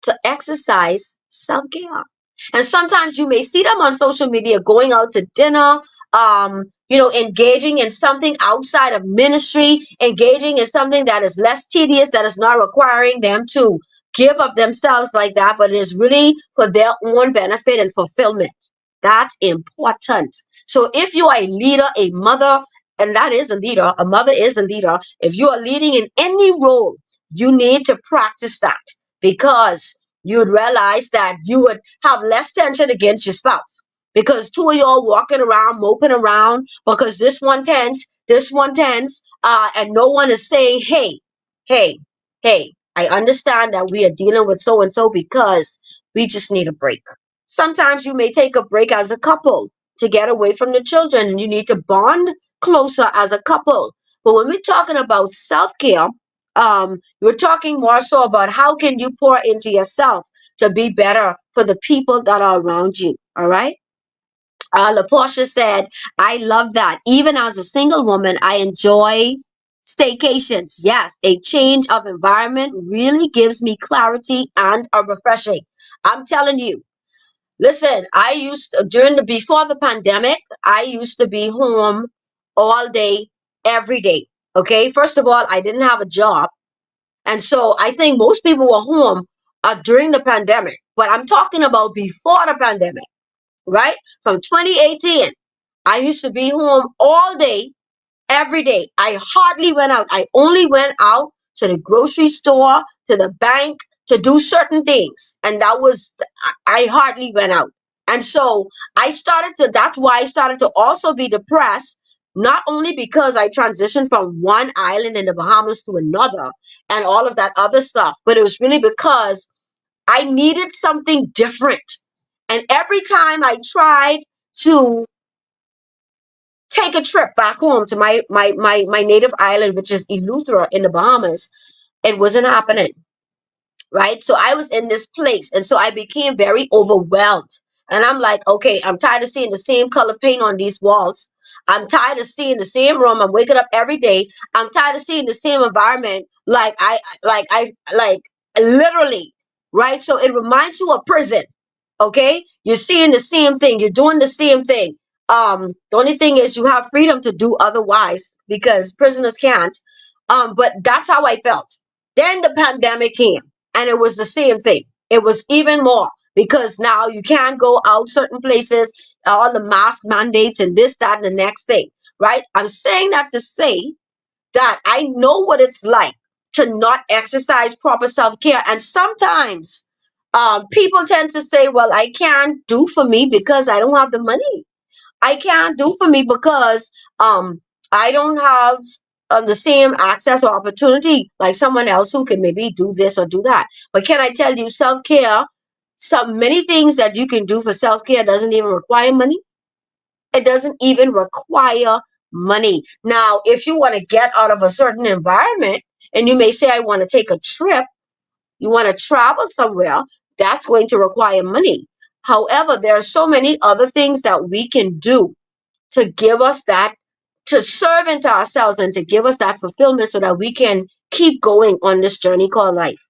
to exercise self-care. And sometimes you may see them on social media going out to dinner, engaging in something outside of ministry, engaging in something that is less tedious, that is not requiring them to give of themselves like that, but it is really for their own benefit and fulfillment. That's important. So if you are a leader, a mother, and that is a leader, a mother is a leader, if you are leading in any role, you need to practice that, because you'd realize that you would have less tension against your spouse, because two of y'all walking around moping around because this one tense, and no one is saying, hey, hey, I understand that we are dealing with so and so because we just need a break. Sometimes you may take a break as a couple to get away from the children, and you need to bond closer as a couple. But when we're talking about self-care, we're talking more so about how can you pour into yourself to be better for the people that are around you. All right. LaPortia said, I love that. Even as a single woman, I enjoy staycations. Yes, a change of environment really gives me clarity and a refreshing. I'm telling you. Listen, before the pandemic, I used to be home all day, every day. Okay. First of all, I didn't have a job. And so I think most people were home during the pandemic, but I'm talking about before the pandemic, right? From 2018, I used to be home all day, every day. I hardly went out. I only went out to the grocery store, to the bank, to do certain things. And that was, I hardly went out. And so that's why I started to also be depressed, not only because I transitioned from one island in the Bahamas to another and all of that other stuff, but it was really because I needed something different. And every time I tried to take a trip back home to my native island, which is Eleuthera in the Bahamas, it wasn't happening, right? So I was in this place, and so I became very overwhelmed. And I'm like, okay, I'm tired of seeing the same color paint on these walls. I'm tired of seeing the same room. I'm waking up every day. I'm tired of seeing the same environment. Like literally, right? So it reminds you of prison. Okay, you're seeing the same thing. You're doing the same thing. The only thing is you have freedom to do otherwise because prisoners can't. But that's how I felt. Then the pandemic came and it was the same thing. It was even more because now you can't go out certain places, all the mask mandates and this, that, and the next thing, right? I'm saying that to say that I know what it's like to not exercise proper self care. And sometimes people tend to say, well, I can't do for me because I don't have the money. I can't do for me because I don't have the same access or opportunity like someone else who can maybe do this or do that. But can I tell you, self care, some many things that you can do for self care doesn't even require money. It doesn't even require money. Now, if you want to get out of a certain environment and you may say, I want to take a trip, you want to travel somewhere, that's going to require money. However, there are so many other things that we can do to give us that, to serve into ourselves and to give us that fulfillment so that we can keep going on this journey called life.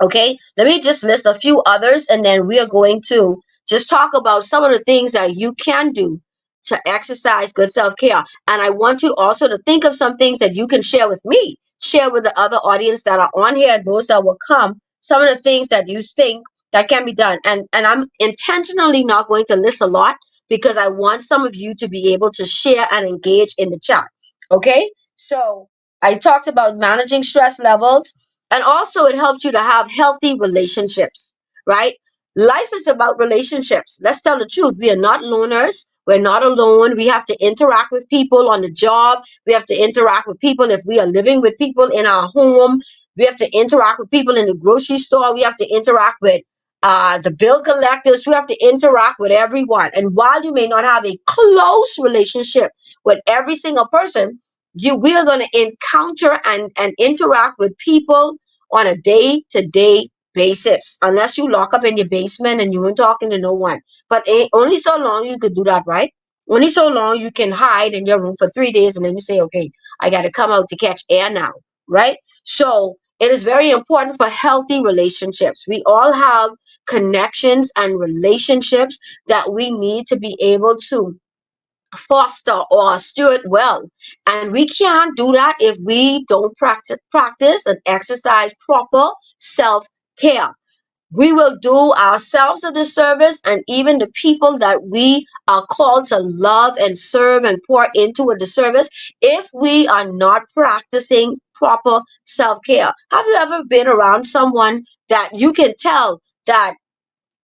Okay, let me just list a few others and then we are going to just talk about some of the things that you can do to exercise good self-care. And I want you also to think of some things that you can share with me, share with the other audience that are on here, those that will come, some of the things that you think that can be done. And I'm intentionally not going to list a lot because I want some of you to be able to share and engage in the chat. Okay, so I talked about managing stress levels. And also, it helps you to have healthy relationships, right? Life is about relationships. Let's tell the truth. We are not loners. We're not alone. We have to interact with people on the job. We have to interact with people if we are living with people in our home. We have to interact with people in the grocery store. We have to interact with the bill collectors. We have to interact with everyone. And while you may not have a close relationship with every single person, we are going to encounter and interact with people on a day-to-day basis, unless you lock up in your basement and you ain't talking to no one. But only so long you could do that, right? Only so long you can hide in your room for 3 days and then you say, okay, I got to come out to catch air now, right? So it is very important for healthy relationships. We all have connections and relationships that we need to be able to foster or steward well. And we can't do that if we don't practice and exercise proper self-care. We will do ourselves a disservice and even the people that we are called to love and serve and pour into a disservice if we are not practicing proper self-care. Have you ever been around someone that you can tell that,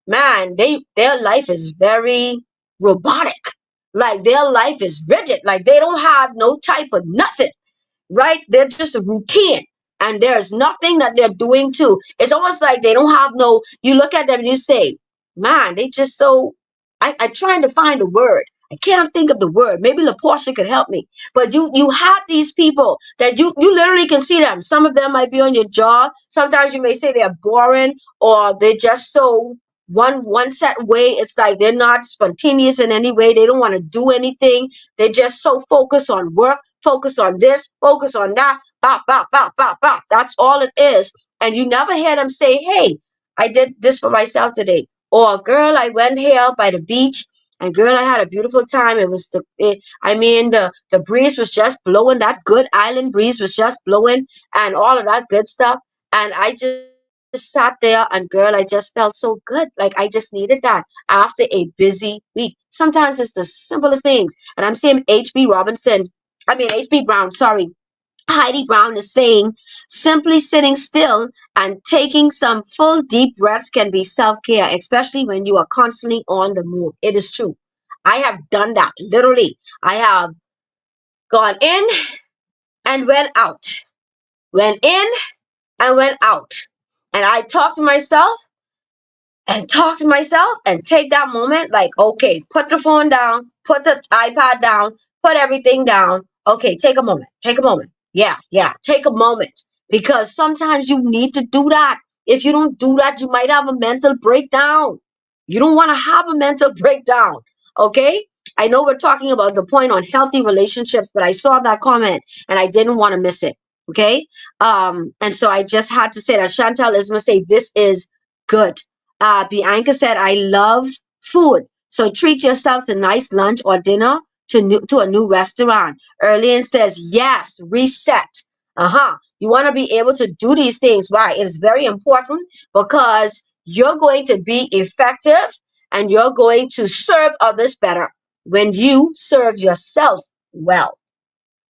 man, their life is very robotic. Like their life is rigid. Like they don't have no type of nothing, right? They're just a routine. And there's nothing that they're doing too. It's almost like they don't have no, you look at them and you say, man, they just so, I'm trying to find a word. I can't think of the word. Maybe LaPortia could help me. But you have these people that you literally can see them. Some of them might be on your job. Sometimes you may say they're boring or they're just so one set way. It's like they're not spontaneous in any way. They don't want to do anything. They're just so focused on work, focus on this, focus on that, bop, bop, bop, bop, bop. That's all it is. And you never hear them say, hey, I did this for myself today. Or, girl, I went here by the beach And girl, I had a beautiful time. The breeze was just blowing. That good island breeze was just blowing, and all of that good stuff. And I just sat there, and girl, I just felt so good. Like I just needed that after a busy week. Sometimes it's the simplest things. And I'm seeing H.B. Brown, sorry. Heidi Brown is saying, simply sitting still and taking some full deep breaths can be self care, especially when you are constantly on the move. It is true. I have done that. Literally, I have gone in and went out, went in and went out. And I talk to myself and take that moment like, okay, put the phone down, put the iPad down, put everything down. Okay, take a moment, take a moment. Yeah, take a moment because sometimes you need to do that. If you don't do that, you might have a mental breakdown. You don't want to have a mental breakdown. Okay. I know we're talking about the point on healthy relationships, but I saw that comment and I didn't want to miss it. Okay. And so I just had to say that Chantal is going to say this is good. Bianca said, I love food. So treat yourself to nice lunch or dinner to a new restaurant. Erlene says, yes, reset. You want to be able to do these things. Why? It is very important because you're going to be effective and you're going to serve others better when you serve yourself well.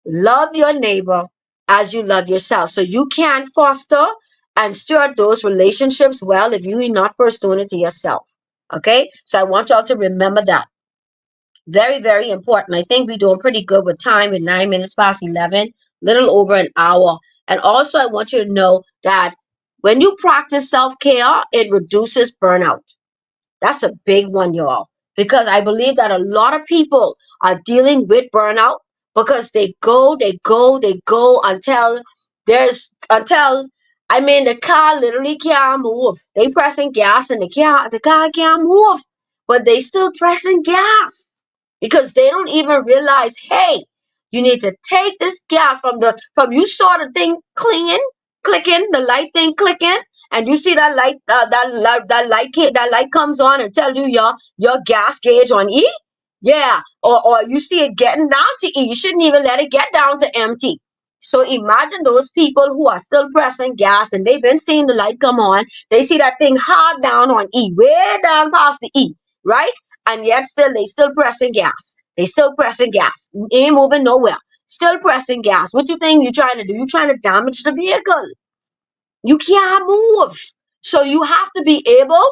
Love your neighbor as you love yourself. So you can foster and steward those relationships well if you're not first doing it to yourself. Okay? So I want y'all to remember that. Very, very important. I think we're doing pretty good with time at 9 minutes past 11, little over an hour. And also, I want you to know that when you practice self care, it reduces burnout. That's a big one, y'all, because I believe that a lot of people are dealing with burnout because they go until the car literally can't move. They pressing gas and the car can't move, but they still pressing gas because they don't even realize, hey, you need to take this gas from you saw the thing clicking, the light thing clicking, and you see that light, that light comes on and tell you your gas gauge on E. Yeah, or you see it getting down to E. You shouldn't even let it get down to empty. So imagine those people who are still pressing gas and they've been seeing the light come on. They see that thing hard down on E, way down past the E, right? And yet they still pressing gas. They still pressing gas. Ain't moving nowhere. Still pressing gas. What you think you trying to do? You trying to damage the vehicle. You can't move. So you have to be able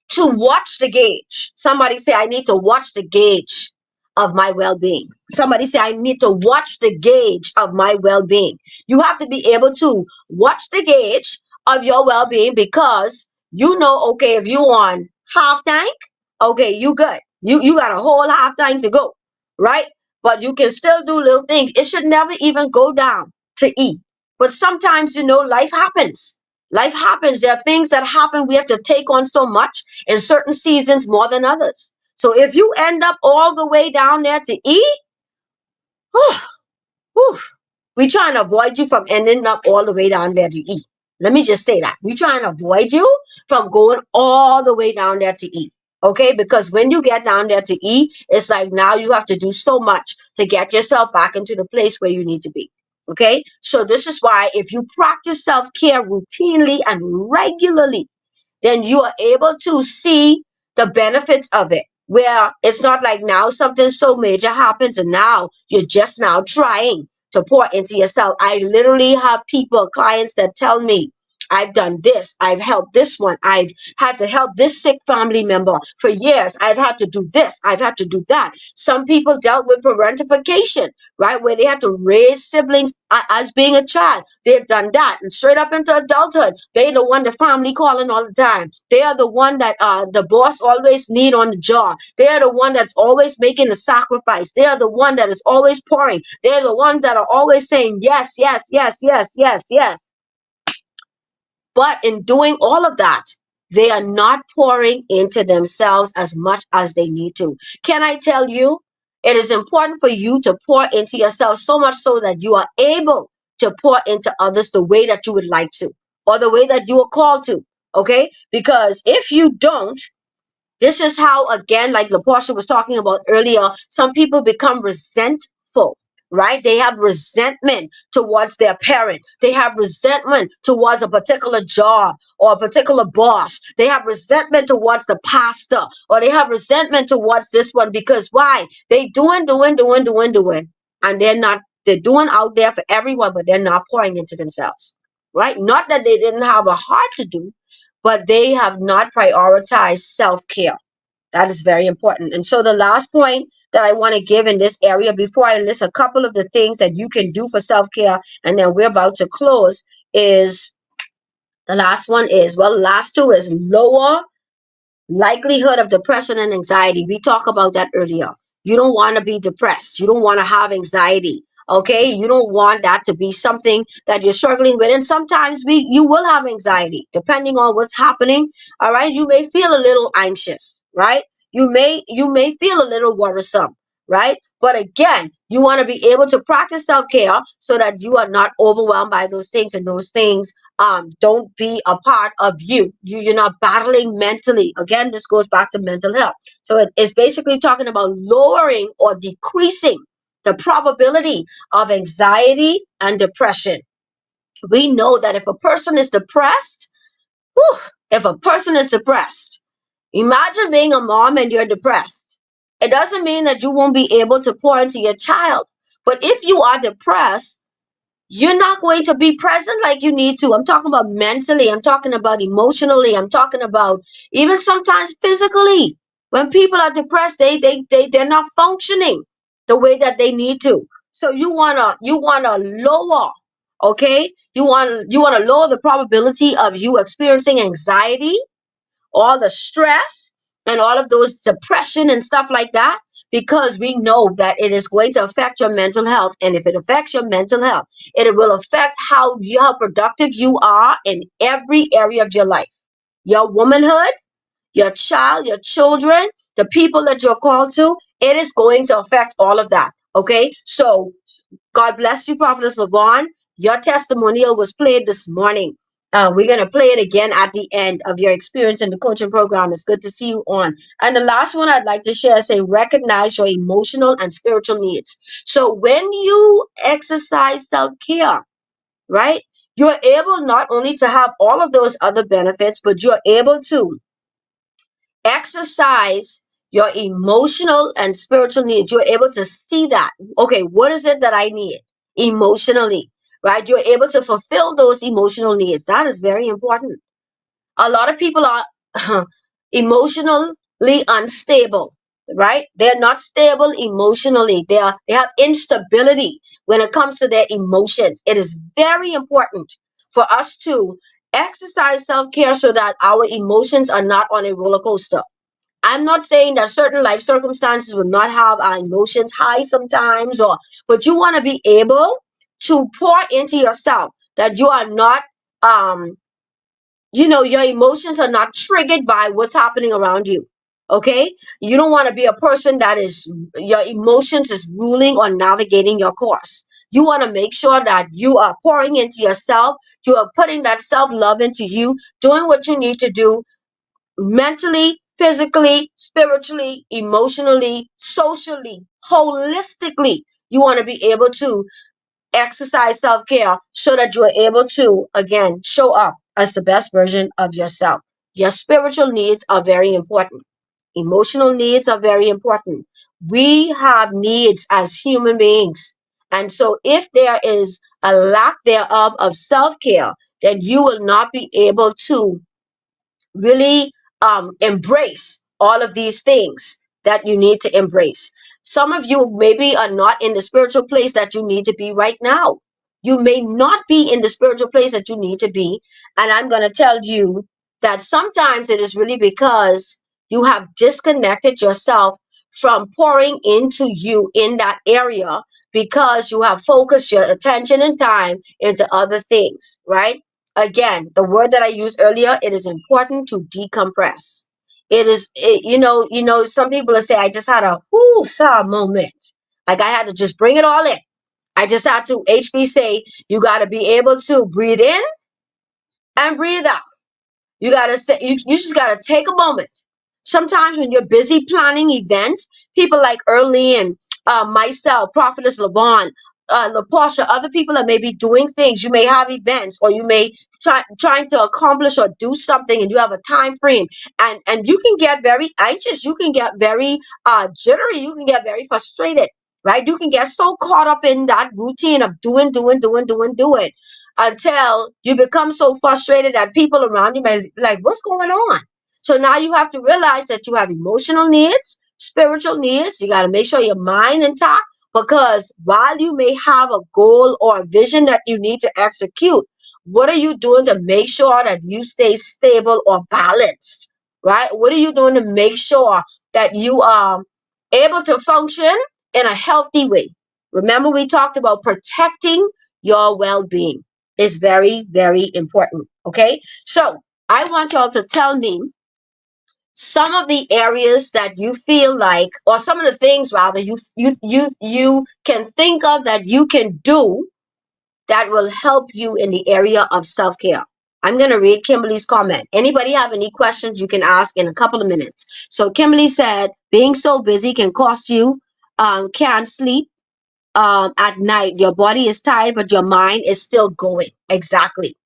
to watch the gauge. Somebody say, I need to watch the gauge of my well-being. Somebody say, I need to watch the gauge of my well-being. You have to be able to watch the gauge of your well-being because you know, okay, if you on half tank, okay, you good. You got a whole half tank to go, right? But you can still do little things. It should never even go down to E. But sometimes, life happens. Life happens. There are things that happen. We have to take on so much in certain seasons more than others. So if you end up all the way down there to E, whew, whew, we trying to avoid you from ending up all the way down there to E. Let me just say that. We trying to avoid you from going all the way down there to E. Okay? Because when you get down there to E, it's like now you have to do so much to get yourself back into the place where you need to be. Okay? So this is why if you practice self-care routinely and regularly, then you are able to see the benefits of it. Where it's not like now something so major happens and now you're just now trying to pour into yourself. I literally have clients that tell me, I've done this, I've helped this one, I've had to help this sick family member for years, I've had to do this, I've had to do that. Some people dealt with parentification, right, where they had to raise siblings as being a child. They've done that, and straight up into adulthood, they're the one the family calling all the time. They are the one that the boss always need on the job. They are the one that's always making the sacrifice. They are the one that is always pouring. They're the ones that are always saying yes, yes, yes, yes, yes, yes. But in doing all of that, they are not pouring into themselves as much as they need to. Can I tell you, it is important for you to pour into yourself so much so that you are able to pour into others the way that you would like to, or the way that you are called to. Okay? Because if you don't, This is how, again, like LaPortia was talking about earlier, some people become resentful, right? They have resentment towards their parent. They have resentment towards a particular job or a particular boss. They have resentment towards the pastor, or they have resentment towards this one because why? They doing, and they're doing out there for everyone, but they're not pouring into themselves, right? Not that they didn't have a heart to do, but they have not prioritized self-care. That is very important. And so the last point that I want to give in this area before I list a couple of the things that you can do for self-care, and then we're about to close, is the last one is, well, the last two is lower likelihood of depression and anxiety. We talked about that earlier. You don't want to be depressed. You don't want to have anxiety. Okay, you don't want that to be something that you're struggling with. And sometimes you will have anxiety depending on what's happening. All right, you may feel a little anxious, right? You may feel a little worrisome, right? But again, you want to be able to practice self-care so that you are not overwhelmed by those things, and those things don't be a part of you're not battling mentally. Again, this goes back to mental health. So it's basically talking about lowering or decreasing the probability of anxiety and depression. We know that if a person is depressed, whew, if a person is depressed, imagine being a mom and you're depressed. It doesn't mean that you won't be able to pour into your child, but if you are depressed, you're not going to be present like you need to. I'm talking about mentally. I'm talking about emotionally. I'm talking about even sometimes physically. When people are depressed, they're not functioning the way that they need to. So you wanna lower, okay? You wanna lower the probability of you experiencing anxiety, all the stress, and all of those depression and stuff like that, because we know that it is going to affect your mental health. And if it affects your mental health, it will affect how productive you are in every area of your life, your womanhood, your child, your children, the people that you're called to. It is going to affect all of that. Okay, so God bless you, Prophetess LaVon. Your testimonial was played this morning. We're going to play it again at the end of your experience in the coaching program. It's good to see you on. And the last one I'd like to share is say, recognize your emotional and spiritual needs. So when you exercise self-care, right, you're able not only to have all of those other benefits, but you're able to exercise your emotional and spiritual needs. You're able to see that. Okay, what is it that I need emotionally? Right? You're able to fulfill those emotional needs. That is very important. A lot of people are emotionally unstable, right? They're not stable emotionally. They have instability when it comes to their emotions. It is very important for us to exercise self-care so that our emotions are not on a roller coaster. I'm not saying that certain life circumstances will not have our emotions high sometimes, but you want to be able to pour into yourself, that you are not um your emotions are not triggered by what's happening around you. Okay, you don't want to be a person that is your emotions is ruling or navigating your course. You want to make sure that you are pouring into yourself, you are putting that self-love into you, doing what you need to do mentally, physically, spiritually, emotionally, socially, holistically. You want to be able to exercise self-care so that you are able to, again, show up as the best version of yourself. Your spiritual needs are very important. Emotional needs are very important. We have needs as human beings. And so if there is a lack thereof of self-care, then you will not be able to really embrace all of these things that you need to embrace. Some of you maybe are not in the spiritual place that you need to be right now. You may not be in the spiritual place that you need to be. And I'm going to tell you that sometimes it is really because you have disconnected yourself from pouring into you in that area, because you have focused your attention and time into other things, right? Again, the word that I used earlier, it is important to decompress. Some people will say, I just had a whoo-saw moment. Like I had to just bring it all in. I just had to, HB say, you got to be able to breathe in and breathe out. You got to say, you just got to take a moment. Sometimes when you're busy planning events, people like Early and myself, Prophetess Lavon, LaPortia, other people that may be doing things. You may have events, or you may trying to accomplish or do something, and you have a time frame, and you can get very anxious. You can get very jittery. You can get very frustrated, right? You can get so caught up in that routine of doing until you become so frustrated that people around you may be like, what's going on? So now you have to realize that you have emotional needs, spiritual needs. You got to make sure your mind intact, because while you may have a goal or a vision that you need to execute, what are you doing to make sure that you stay stable or balanced, right? What are you doing to make sure that you are able to function in a healthy way? Remember, we talked about protecting your well-being is very, very important. Okay. So I want y'all to tell me some of the areas that you feel like, or some of the things rather, you can think of that you can do that will help you in the area of self-care. I'm going to read Kimberly's comment. Anybody have any questions, you can ask in a couple of minutes. So Kimberly said, being so busy can cost you, can't sleep at night. Your body is tired, but your mind is still going. Exactly.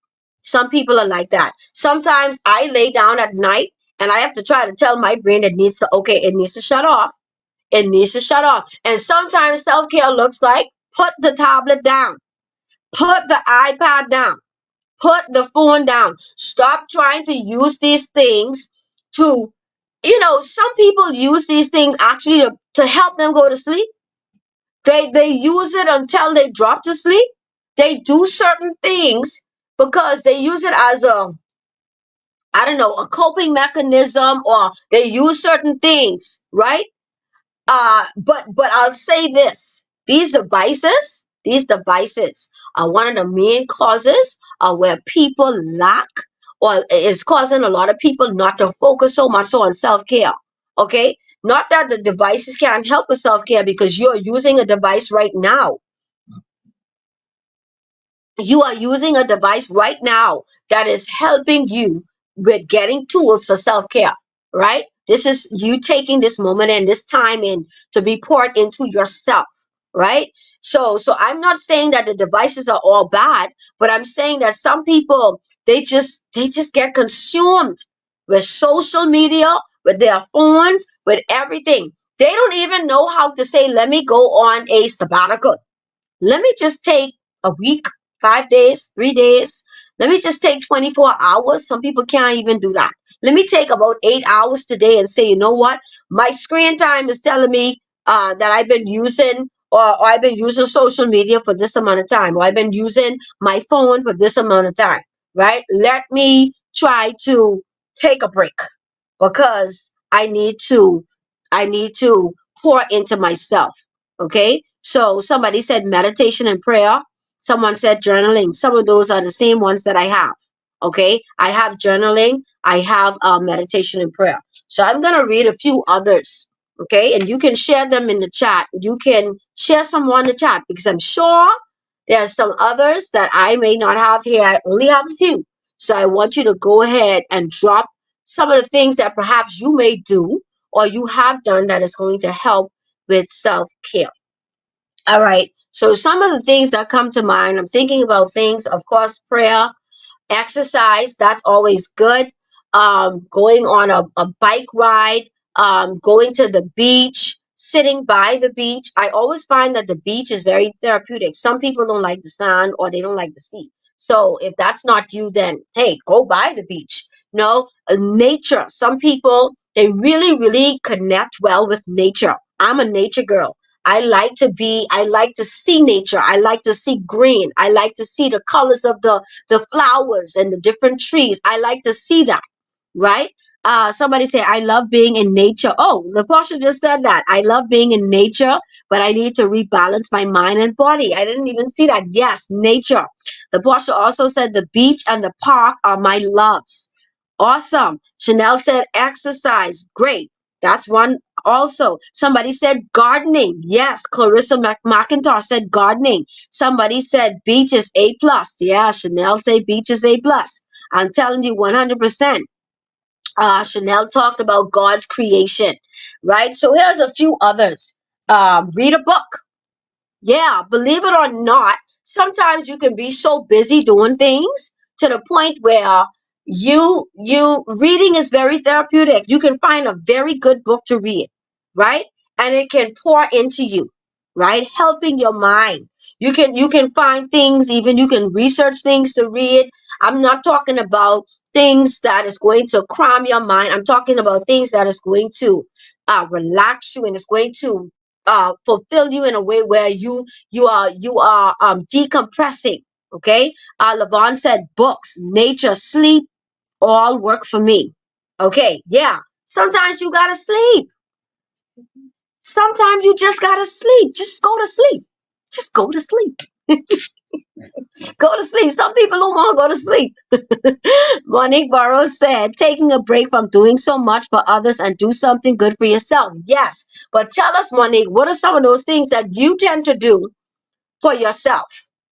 Some people are like that. Sometimes I lay down at night and I have to try to tell my brain it needs to, okay, it needs to shut off. It needs to shut off. And sometimes self-care looks like put the tablet down, put the iPad down, put the phone down. Stop trying to use these things to, some people use these things actually to help them go to sleep. They use it until they drop to sleep. They do certain things because they use it as I don't know, a coping mechanism, or they use certain things, right? But I'll say this: these devices are one of the main causes where people lack, or is causing a lot of people not to focus so much on self-care. Okay, not that the devices can't help with self-care, because you're using a device right now. You are using a device right now that is helping you with getting tools for self-care, right? This is you taking this moment and this time in to be poured into yourself, right? So I'm not saying that the devices are all bad, but I'm saying that some people, they just get consumed with social media, with their phones, with everything. They don't even know how to say, let me go on a sabbatical. Let me just take a week, 5 days, 3 days. Let me just take 24 hours. Some people can't even do that. Let me take about 8 hours today and say, you know what? My screen time is telling me that I've been using, or I've been using social media for this amount of time, or I've been using my phone for this amount of time, right? Let me try to take a break, because I need to pour into myself. Okay. So somebody said meditation and prayer. Someone said journaling. Some of those are the same ones that I have. Okay. I have journaling. I have meditation and prayer. So I'm going to read a few others. Okay. And you can share them in the chat. You can share some more in the chat, because I'm sure there's some others that I may not have here. I only have a few. So I want you to go ahead and drop some of the things that perhaps you may do or you have done that is going to help with self-care. All right. So some of the things that come to mind, I'm thinking about things, of course, prayer, exercise, that's always good. Going on a bike ride, going to the beach, sitting by the beach. I always find that the beach is very therapeutic. Some people don't like the sand, or they don't like the sea. So if that's not you, then hey, go by the beach. No, nature. Some people, they really, really connect well with nature. I'm a nature girl. I like to see nature. I like to see green. I like to see the colors of the flowers and the different trees. I like to see that, right? Somebody say, I love being in nature. Oh, the pastor just said that. I love being in nature, but I need to rebalance my mind and body. I didn't even see that. Yes, nature. The pastor also said the beach and the park are my loves. Awesome. Chanel said exercise. Great. That's one also. Somebody said gardening. Yes, Clarissa McIntosh said gardening. Somebody said beach is A plus. Yeah, Chanel said beach is A plus. I'm telling you 100%. Chanel talked about God's creation, right? So here's a few others. Read a book. Yeah, believe it or not, sometimes you can be so busy doing things to the point where you reading is very therapeutic. You can find a very good book to read, right? And it can pour into you, right? Helping your mind. You can find things, even you can research things to read. I'm not talking about things that is going to cram your mind. I'm talking about things that is going to relax you and it's going to fulfill you in a way where you are decompressing. Okay. Levon said books, nature, sleep, all work for me. Okay. Yeah. Sometimes you gotta sleep. Sometimes you just gotta sleep. Just go to sleep. Just go to sleep. Go to sleep. Some people don't want to go to sleep. Monique Burrows said, taking a break from doing so much for others and do something good for yourself. Yes. But tell us, Monique, what are some of those things that you tend to do for yourself?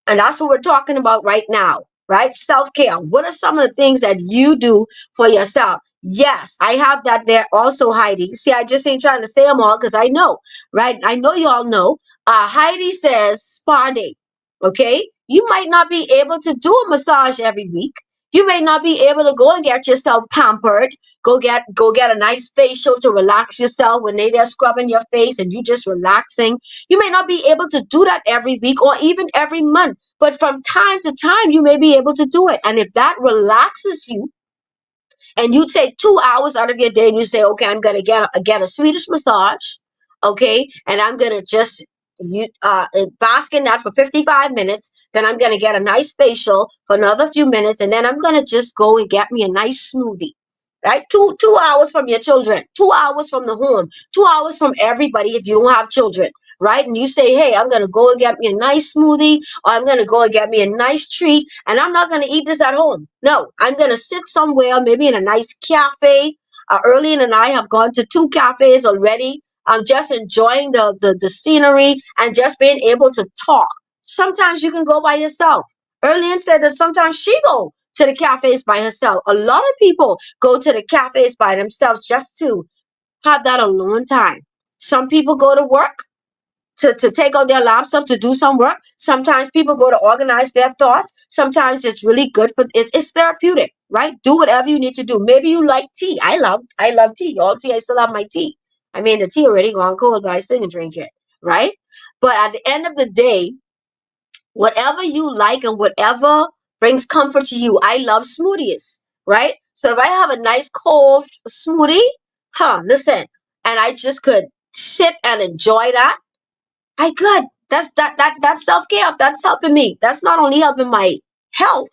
And that's what we're talking about right now, right? Self care. What are some of the things that you do for yourself? Yes, I have that there also, Heidi. See, I just ain't trying to say them all because I know, right? I know you all know. Heidi says spa day. Okay. You might not be able to do a massage every week. You may not be able to go and get yourself pampered. Go get a nice facial to relax yourself when they're scrubbing your face and you just relaxing. You may not be able to do that every week or even every month, but from time to time, you may be able to do it. And if that relaxes you, and you take 2 hours out of your day and you say, okay, I'm gonna get a Swedish massage, okay, and I'm gonna just bask in that for 55 minutes. Then I'm gonna get a nice facial for another few minutes, and then I'm gonna just go and get me a nice smoothie. Right, two hours from your children, 2 hours from the home, 2 hours from everybody if you don't have children, right? And you say, hey, I'm gonna go and get me a nice smoothie, or I'm gonna go and get me a nice treat, and I'm not gonna eat this at home. No, I'm gonna sit somewhere, maybe in a nice cafe. Erlene and I have gone to 2 cafes already. I'm just enjoying the scenery and just being able to talk. Sometimes you can go by yourself. Erlene said that sometimes she go to the cafes by herself. A lot of people go to the cafes by themselves just to have that alone time. Some people go to work to take out their laptop to do some work. Sometimes people go to organize their thoughts. Sometimes it's really good for it's therapeutic, right? Do whatever you need to do. Maybe you like tea. I love tea. Y'all see, I still have my tea. I mean, the tea already gone cold, but I still can drink it, right? But at the end of the day, whatever you like and whatever brings comfort to you. I love smoothies, right? So if I have a nice cold smoothie, listen, and I just could sit and enjoy that, I could. That's self-care. That's helping me. That's not only helping my health,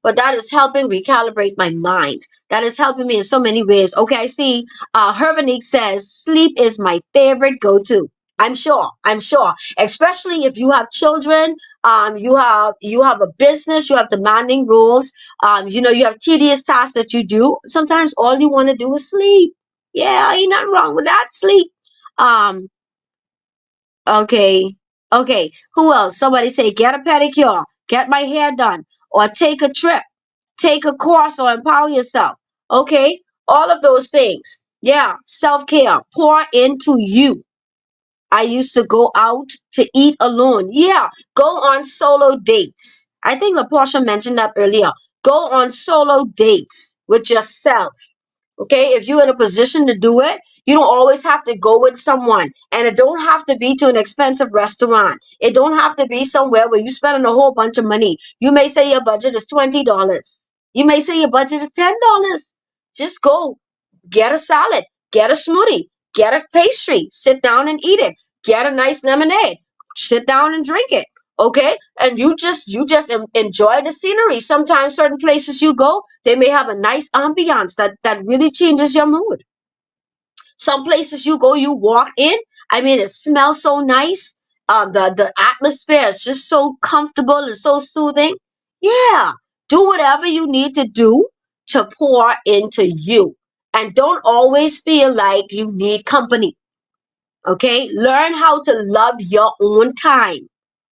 but that is helping recalibrate my mind. That is helping me in so many ways. Okay, I see. Hervanique says sleep is my favorite go-to. I'm sure. I'm sure. Especially if you have children, you have a business, you have demanding roles, you have tedious tasks that you do. Sometimes all you want to do is sleep. Yeah, ain't nothing wrong with that. Sleep. Um, Okay. Okay. Who else? Somebody say, get a pedicure, get my hair done, or take a trip, take a course, or empower yourself. Okay. All of those things. Yeah. Self care. Pour into you. I used to go out to eat alone. Yeah. Go on solo dates. I think Portia mentioned that earlier. Go on solo dates with yourself. Okay, if you're in a position to do it, you don't always have to go with someone. And it don't have to be to an expensive restaurant. It don't have to be somewhere where you're spending a whole bunch of money. You may say your budget is $20. You may say your budget is $10. Just go. Get a salad, get a smoothie, get a pastry, sit down and eat it. Get a nice lemonade, sit down and drink it. Okay, and you just enjoy the scenery. Sometimes certain places you go, they may have a nice ambiance that really changes your mood. Some places you go, you walk in, I mean, it smells so nice. The atmosphere is just so comfortable and so soothing. Yeah, do whatever you need to do to pour into you, and don't always feel like you need company. Okay, learn how to love your own time.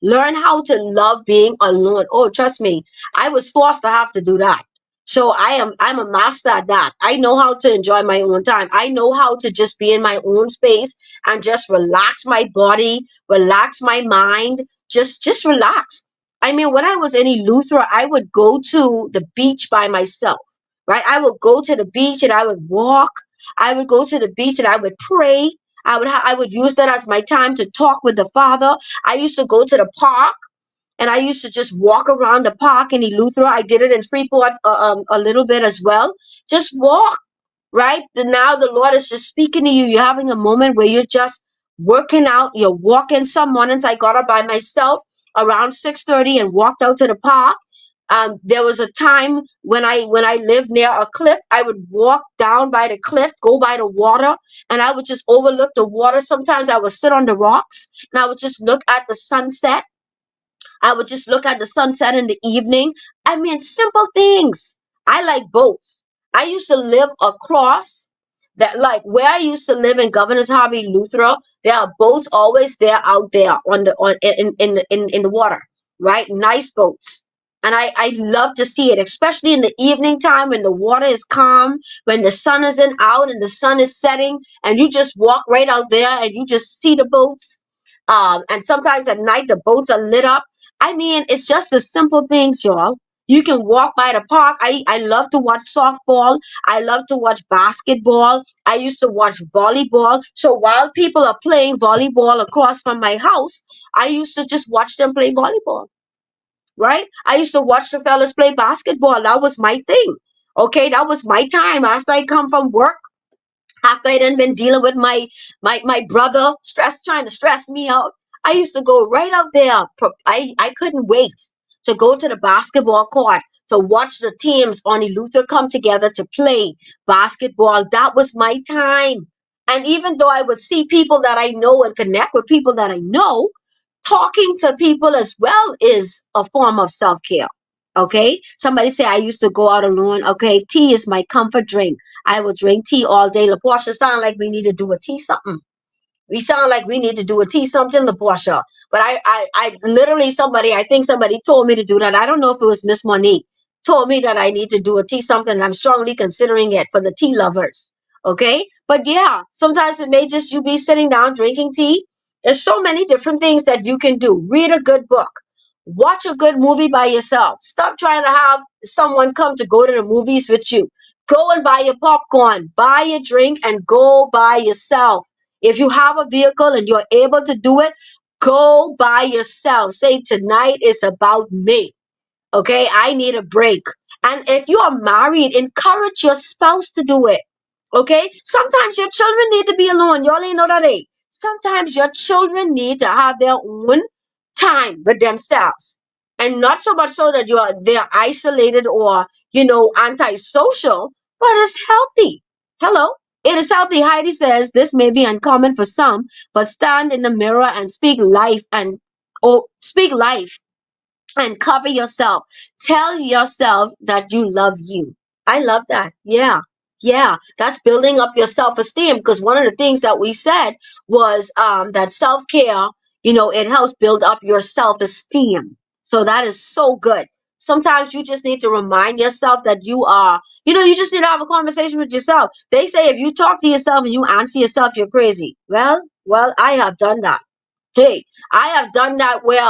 Learn how to love being alone. Oh, trust me, I was forced to have to do that. So I'm a master at that. I know how to enjoy my own time. I know how to just be in my own space and just relax my body, relax my mind, just relax. I mean, when I was in Eleuthera, I would go to the beach by myself, right? I would go to the beach and I would walk. I would go to the beach and I would pray. I would use that as my time to talk with the Father. I used to go to the park and I used to just walk around the park in Eleuthera. I did it in Freeport a little bit as well. Just walk, right? Now the Lord is just speaking to you. You're having a moment where you're just working out. You're walking. Some mornings I got up by myself around 6:30 and walked out to the park. There was a time when I lived near a cliff. I would walk down by the cliff, go by the water, and I would just overlook the water. Sometimes I would sit on the rocks and I would just look at the sunset. I would just look at the sunset in the evening. I mean, simple things. I like boats. I used to live across that, like where I used to live in Governor's Harbor, Lutheran. There are boats always there out there on the on in the water, right? Nice boats. And I love to see it, especially in the evening time when the water is calm, when the sun isn't out and the sun is setting, and you just walk right out there and you just see the boats. And sometimes at night the boats are lit up. I mean, it's just the simple things, y'all. You can walk by the park. I love to watch softball. I love to watch basketball. I used to watch volleyball. So while people are playing volleyball across from my house, I used to just watch them play volleyball, right? I used to watch the fellas play basketball. That was my thing. Okay, that was my time. After I come from work, after I done been dealing with my brother trying to stress me out, I used to go right out there. I couldn't wait to go to the basketball court to watch the teams on Eleuthera come together to play basketball. That was my time. And even though I would see people that I know and connect with people that I know, talking to people as well is a form of self-care. Okay, somebody say I used to go out alone. Okay, tea is my comfort drink. I will drink tea all day. LaPortia sound like we need to do a tea something. We sound like we need to do a tea something, LaPortia. But I literally I think somebody told me to do that. I don't know if it was Miss Monique told me that I need to do a tea something. And I'm strongly considering it for the tea lovers. Okay, but yeah, sometimes it may just you be sitting down drinking tea. There's so many different things that you can do. Read a good book. Watch a good movie by yourself. Stop trying to have someone come to go to the movies with you. Go and buy your popcorn, buy your drink, and go by yourself. If you have a vehicle and you're able to do it, go by yourself. Say, tonight is about me. Okay, I need a break. And if you are married, encourage your spouse to do it. Okay, sometimes your children need to be alone. Y'all ain't know that, eh? Sometimes your children need to have their own time with themselves, and not so much so that they're isolated or antisocial, but it's healthy. Hello, it is healthy. Heidi says this may be uncommon for some, but stand in the mirror and speak life and cover yourself. Tell yourself that you love you. I love that. Yeah. Yeah. That's building up your self-esteem, because one of the things that we said was that self-care, it helps build up your self-esteem. So that is so good. Sometimes you just need to remind yourself that you just need to have a conversation with yourself. They say if you talk to yourself and you answer yourself, you're crazy. Well, I have done that. Hey, I have done that where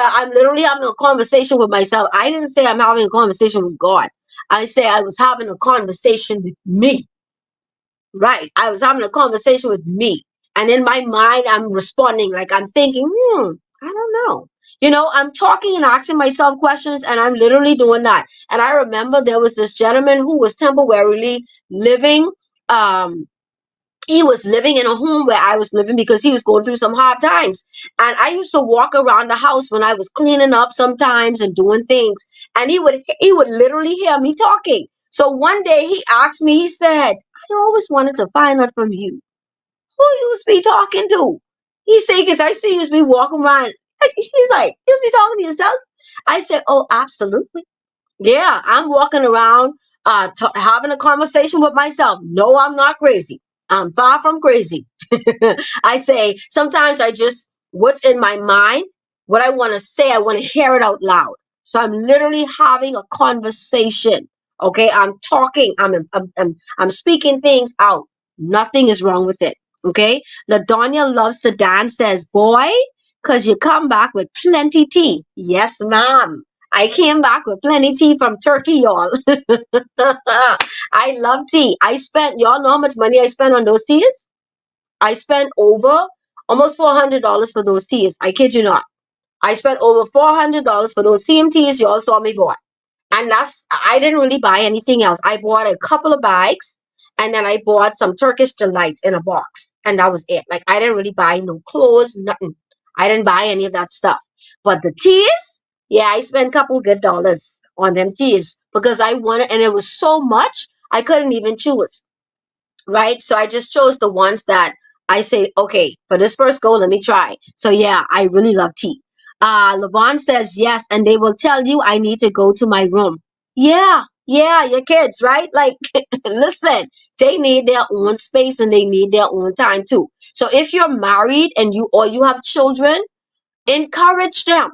I'm literally having a conversation with myself. I didn't say I'm having a conversation with God. I say I was having a conversation with me. Right. I was having a conversation with me. And in my mind, I'm responding like I'm thinking, I don't know. I'm talking and asking myself questions, and I'm literally doing that. And I remember there was this gentleman who was temporarily living um he was living in a home where I was living because he was going through some hard times. And I used to walk around the house when I was cleaning up sometimes and doing things. And he would literally hear me talking. So one day he asked me, he said, I always wanted to find out from you. Who you was be talking to? He said, because I see you was be walking around. He's like, you was be talking to yourself? I said, oh, absolutely. Yeah, I'm walking around having a conversation with myself. No, I'm not crazy. I'm far from crazy. I say sometimes what's in my mind, what I want to say, I want to hear it out loud. So I'm literally having a conversation. Okay, I'm talking. I'm speaking things out. Nothing is wrong with it. Okay, Ladonia loves to dance. Says, boy, cause you come back with plenty tea. Yes, ma'am. I came back with plenty tea from Turkey, y'all. I love tea. Y'all know how much money I spent on those teas? I spent over almost $400 for those teas. I kid you not. I spent over $400 for those CMTs y'all saw me buy. And I didn't really buy anything else. I bought a couple of bags and then I bought some Turkish delights in a box. And that was it. Like I didn't really buy no clothes, nothing. I didn't buy any of that stuff. But the teas, yeah, I spent a couple good dollars on them teas because I wanted, and it was so much I couldn't even choose. Right? So I just chose the ones that I say, okay, for this first go, let me try. So yeah, I really love tea. Levon says yes, and they will tell you I need to go to my room. Yeah, your kids, right? Like, listen, they need their own space and they need their own time too. So if you're married and you have children, encourage them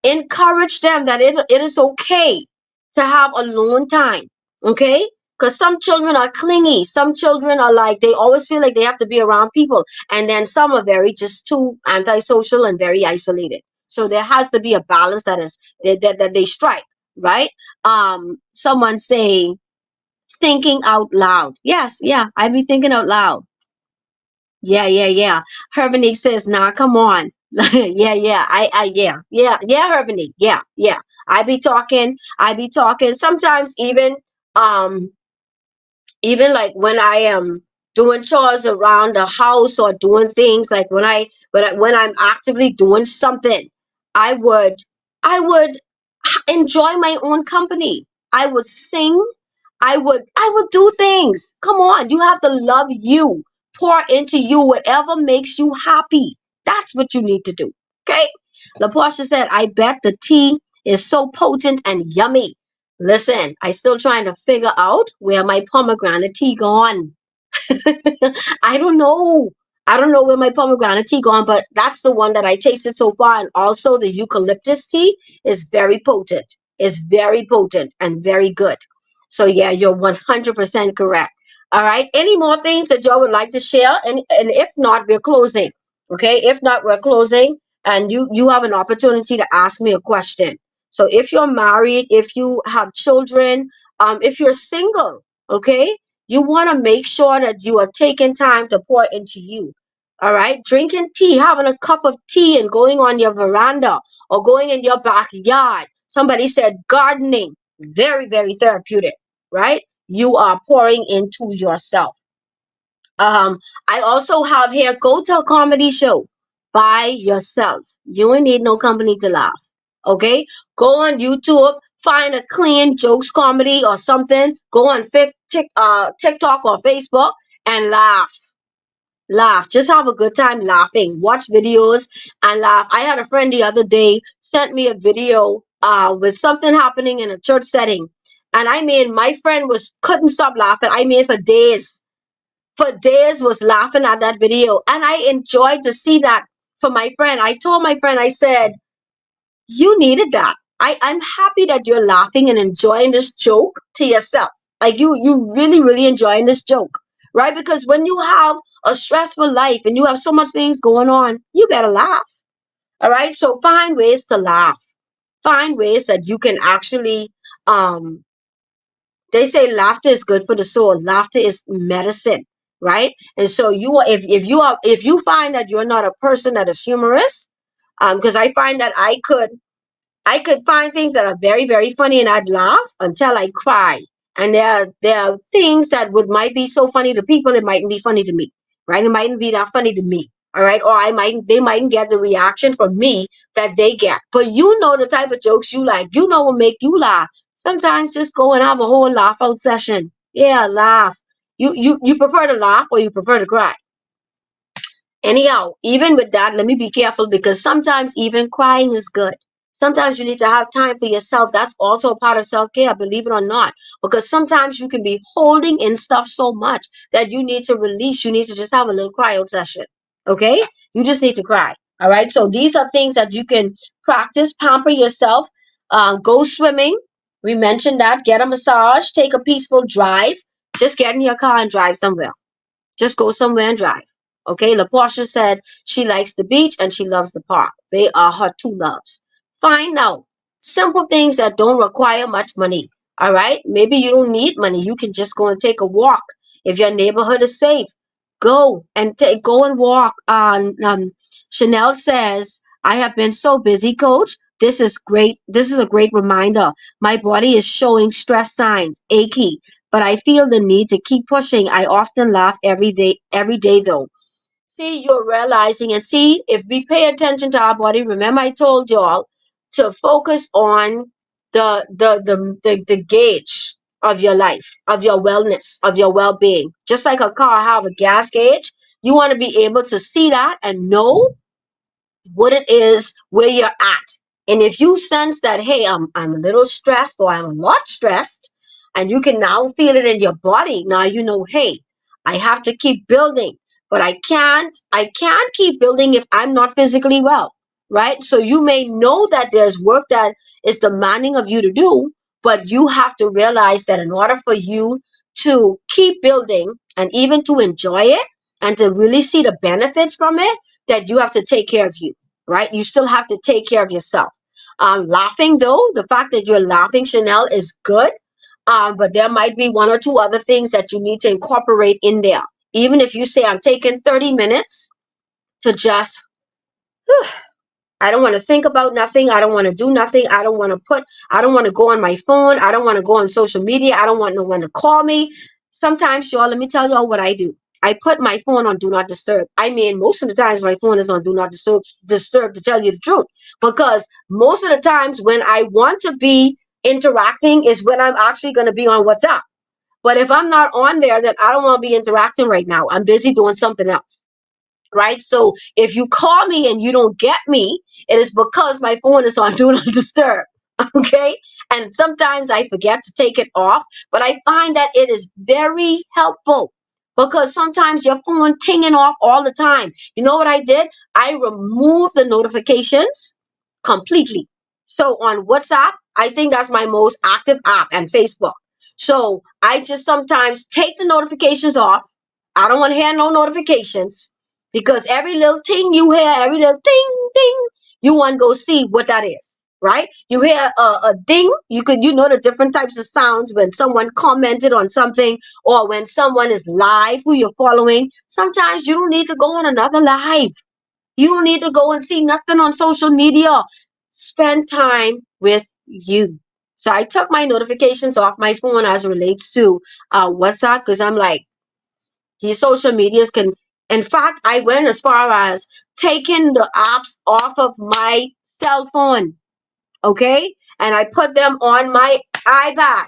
that it is okay to have alone time. Okay, because some children are clingy, some children are like they always feel like they have to be around people, and then some are very just too antisocial and very isolated. So there has to be a balance that they strike, right? Someone say thinking out loud. Yes, yeah, I be thinking out loud. Yeah. Hervanique says, nah, come on. Yeah. Yeah, Hervanique. Yeah. I be talking. Sometimes um, even like when I am doing chores around the house or doing things like when I'm actively doing something, I would, I would enjoy my own company. I would sing. I would do things. Come on, you have to love you. Pour into you whatever makes you happy. That's what you need to do. Okay? LaPortia said, I bet the tea is so potent and yummy. Listen, I still trying to figure out where my pomegranate tea gone. I don't know. I don't know where my pomegranate tea gone, but that's the one that I tasted so far. And also the eucalyptus tea is very potent. It's very potent and very good. So yeah, you're 100% correct. All right. Any more things that y'all would like to share? And if not, we're closing. Okay. If not, we're closing. And you have an opportunity to ask me a question. So if you're married, if you have children, if you're single, okay, you want to make sure that you are taking time to pour into you. All right. Drinking tea, having a cup of tea and going on your veranda or going in your backyard. Somebody said gardening, very, very therapeutic, right? You are pouring into yourself. I also have here, go to a comedy show by yourself. You ain't need no company to laugh. Okay? Go on YouTube, find a clean jokes comedy or something. Go on TikTok or Facebook and laugh. Laugh. Just have a good time laughing. Watch videos and laugh. I had a friend the other day sent me a video with something happening in a church setting. And I mean, my friend couldn't stop laughing. I mean, for days was laughing at that video, and I enjoyed to see that for my friend. I told my friend, I said, you needed that. I'm happy that you're laughing and enjoying this joke to yourself. Like you really, really enjoying this joke, right? Because when you have a stressful life and you have so much things going on, you better laugh. All right. So find ways to laugh. Find ways that you can actually they say laughter is good for the soul. Laughter is medicine, right? And so if you find that you're not a person that is humorous, because I find that I could find things that are very, very funny and I'd laugh until I cry. And there are things that might be so funny to people, it mightn't be funny to me. Right? It mightn't be that funny to me. All right. Or they mightn't get the reaction from me that they get. But you know the type of jokes you like. You know what make you laugh. Sometimes just go and have a whole laugh out session. Yeah, laugh. You prefer to laugh or you prefer to cry? Anyhow, even with that, let me be careful because sometimes even crying is good. Sometimes you need to have time for yourself. That's also a part of self-care, believe it or not. Because sometimes you can be holding in stuff so much that you need to release. You need to just have a little cry out session. Okay? You just need to cry. All right? So these are things that you can practice, pamper yourself, go swimming. We mentioned that. Get a massage, take a peaceful drive. Just get in your car and drive somewhere. Just go somewhere and drive. Okay, LaPortia said she likes the beach and she loves the park. They are her two loves. Find out simple things that don't require much money. All right, maybe you don't need money. You can just go and take a walk. If your neighborhood is safe, go and walk. Chanel says, I have been so busy, coach. This is great. This is a great reminder. My body is showing stress signs, achy, but I feel the need to keep pushing. I often laugh every day though. See, you're realizing, and see, if we pay attention to our body, remember I told y'all to focus on the gauge of your life, of your wellness, of your well-being. Just like a car have a gas gauge, you want to be able to see that and know what it is, where you're at. And if you sense that, hey, I'm a little stressed or I'm a lot stressed, and you can now feel it in your body, now you know, hey, I have to keep building, but I can't keep building if I'm not physically well, right? So you may know that there's work that is demanding of you to do, but you have to realize that in order for you to keep building and even to enjoy it and to really see the benefits from it, that you have to take care of you, right? You still have to take care of yourself. Laughing though, the fact that you're laughing, Chanel, is good. But there might be one or two other things that you need to incorporate in there. Even if you say, I'm taking 30 minutes to just I don't want to think about nothing. I don't want to do nothing. I don't want to go on my phone. I don't want to go on social media. I don't want no one to call me. Sometimes, y'all, let me tell y'all what I do. I put my phone on do not disturb. I mean, most of the times my phone is on do not disturb to tell you the truth. Because most of the times when I want to be interacting is when I'm actually going to be on WhatsApp. But if I'm not on there, then I don't want to be interacting right now. I'm busy doing something else, right? So if you call me and you don't get me, it is because my phone is on do not disturb. Okay. And sometimes I forget to take it off, but I find that it is very helpful because sometimes your phone tinging off all the time. You know what I did? I removed the notifications completely. So on WhatsApp, I think that's my most active app, and Facebook. So I just sometimes take the notifications off. I don't want to hear no notifications because every little ting you hear, every little ding, ding, you want to go see what that is, right? You hear a ding, you know the different types of sounds when someone commented on something or when someone is live who you're following. Sometimes you don't need to go on another live. You don't need to go and see nothing on social media. Spend time with you. So I took my notifications off my phone as it relates to WhatsApp because I'm like, these social medias can, in fact, I went as far as taking the apps off of my cell phone, okay? And I put them on my iPad.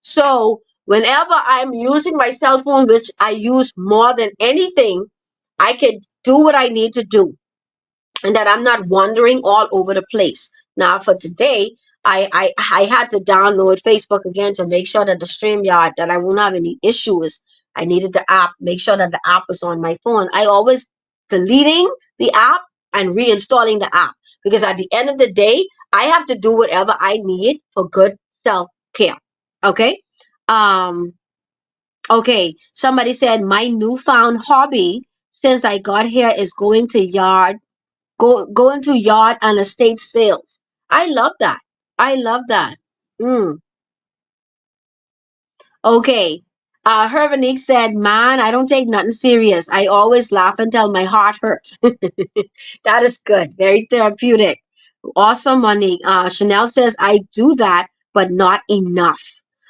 So whenever I'm using my cell phone, which I use more than anything, I can do what I need to do and that I'm not wandering all over the place. Now, for today, I had to download Facebook again to make sure that the StreamYard, that I won't have any issues. I needed the app, make sure that the app was on my phone. I always deleting the app and reinstalling the app because at the end of the day, I have to do whatever I need for good self-care. Okay? Um, okay, somebody said my newfound hobby since I got here is going to yard and estate sales. I love that. I love that. Mm. Okay. Hervanique said, man, I don't take nothing serious. I always laugh until my heart hurts. That is good. Very therapeutic. Awesome, Monique. Chanel says, I do that, but not enough.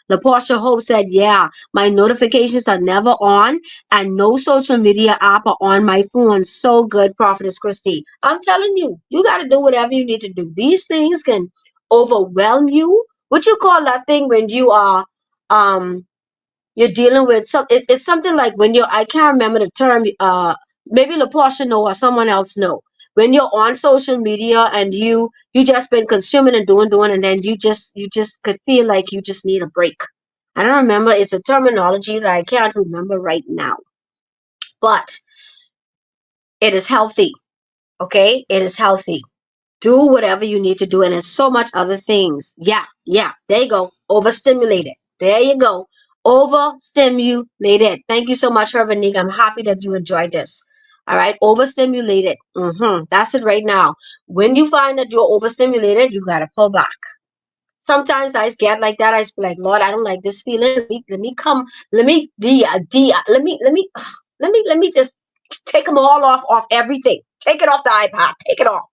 LaPortia Hope said, yeah, my notifications are never on and no social media app are on my phone. So good, Prophetess Christie. I'm telling you, you got to do whatever you need to do. These things can overwhelm you. What you call that thing when you are you're dealing with it's something like when you're, I can't remember the term, maybe LaPortia know or someone else know, when you're on social media and you just been consuming and doing and then you just could feel like you just need a break. I don't remember, it's a terminology that I can't remember right now, but it is healthy. Okay, it is healthy. Do whatever you need to do, and there's so much other things. Yeah, there you go. overstimulated. There you go. Overstimulated. Thank you so much, Hervanik. I'm happy that you enjoyed this. All right, overstimulated. That's it right now. When you find that you're overstimulated, you gotta pull back. Sometimes I get like that. I feel like, Lord, I don't like this feeling. Let me come. Let me let me just take them all off everything. Take it off the iPad. Take it off.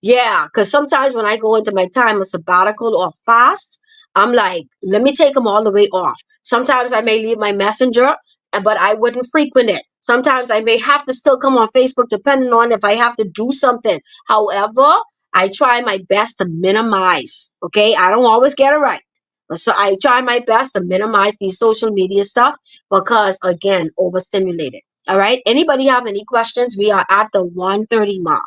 Yeah, because sometimes when I go into my time of sabbatical or fast, I'm like, let me take them all the way off. Sometimes I may leave my messenger, but I wouldn't frequent it. Sometimes I may have to still come on Facebook, depending on if I have to do something. However, I try my best to minimize. Okay, I don't always get it right, but so I try my best to minimize these social media stuff because again, overstimulated. All right. Anybody have any questions? We are at the 1:30 mark.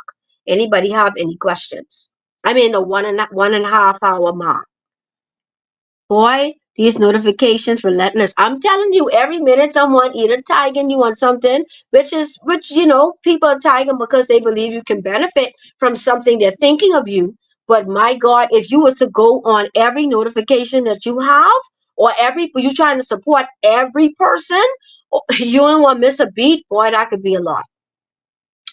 Anybody have any questions? I mean the one and a half hour mark. Boy, these notifications relentless. I'm telling you, every minute someone either tagging you on something, which people are tagging because they believe you can benefit from something they're thinking of you. But my God, if you were to go on every notification that you have, or you trying to support every person, you don't want to miss a beat, boy, that could be a lot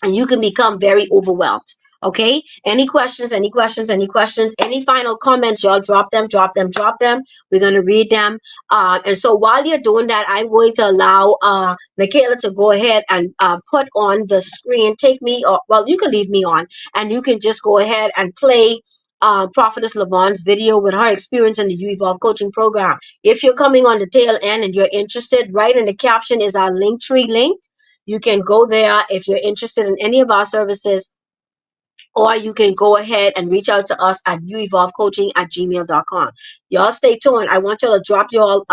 and you can become very overwhelmed. Okay. Any questions? Any questions? Any questions? Any final comments? Y'all drop them. Drop them. Drop them. We're gonna read them. And so while you're doing that, I'm going to allow Michaela to go ahead and put on the screen. Take me, or well, you can leave me on, and you can just go ahead and play. Prophetess Lavon's video with her experience in the U Evolve coaching program. If you're coming on the tail end and you're interested, right in the caption is our link tree linked. You can go there if you're interested in any of our services, or you can go ahead and reach out to us at uevolvecoaching@gmail.com. Y'all stay tuned. I want y'all to drop your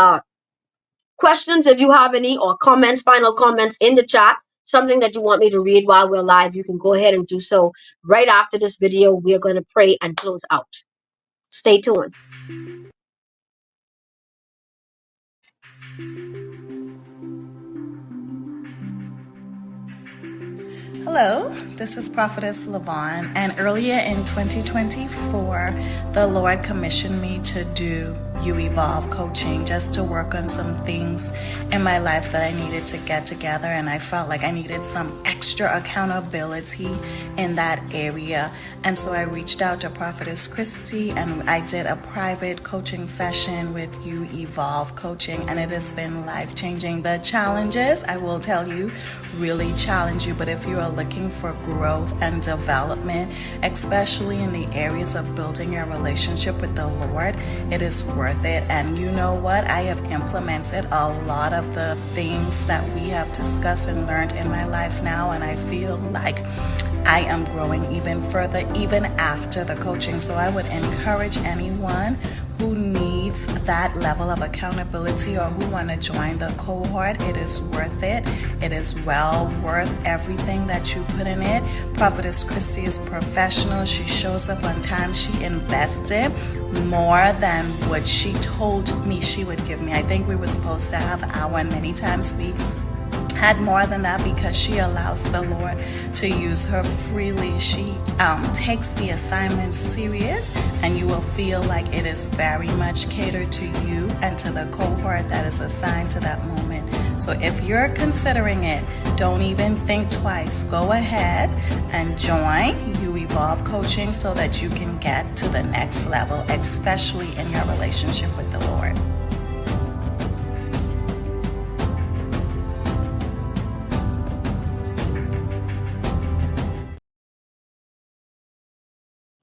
questions if you have any, or comments, final comments in the chat. Something that you want me to read while we're live, you can go ahead and do so. Right after this video, we're going to pray and close out. Stay tuned. Hello, this is Prophetess Lavon, and earlier in 2024, the Lord commissioned me to do You Evolve coaching, just to work on some things in my life that I needed to get together, and I felt like I needed some extra accountability in that area. And so I reached out to Prophetess Christie, and I did a private coaching session with You Evolve coaching, and it has been life-changing. The challenges, I will tell you, really challenge you, but if you are looking for growth and development, especially in the areas of building your relationship with the Lord, it is worth it. And you know what? I have implemented a lot of the things that we have discussed and learned in my life now, and I feel like I am growing even further, even after the coaching. So I would encourage anyone who needs that level of accountability or who want to join the cohort. It is worth it. It is well worth everything that you put in it. Prophetess Christie is professional. She shows up on time. She invested more than what she told me she would give me. I think we were supposed to have an hour, and many times we had more than that because she allows the Lord to use her freely. She takes the assignment serious, and you will feel like it is very much catered to you and to the cohort that is assigned to that moment. So if you're considering it, don't even think twice. Go ahead and join You Evolve Coaching so that you can get to the next level, especially in your relationship with the Lord.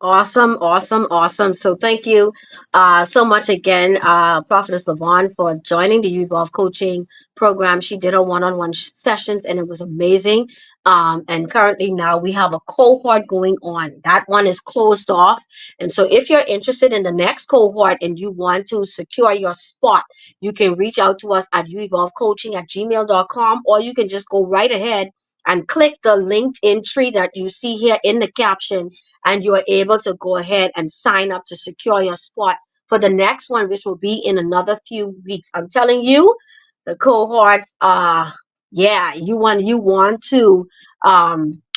Awesome, awesome, awesome. So thank you so much again, Prophetess Lavon, for joining the Evolve Coaching program. She did her one-on-one sessions, and it was amazing. And currently now we have a cohort going on. That one is closed off. And so if you're interested in the next cohort and you want to secure your spot, you can reach out to us at uevolvecoaching@gmail.com, or you can just go right ahead and click the LinkedIn tree that you see here in the caption, and you are able to go ahead and sign up to secure your spot for the next one, which will be in another few weeks. I'm telling you, the cohorts you want to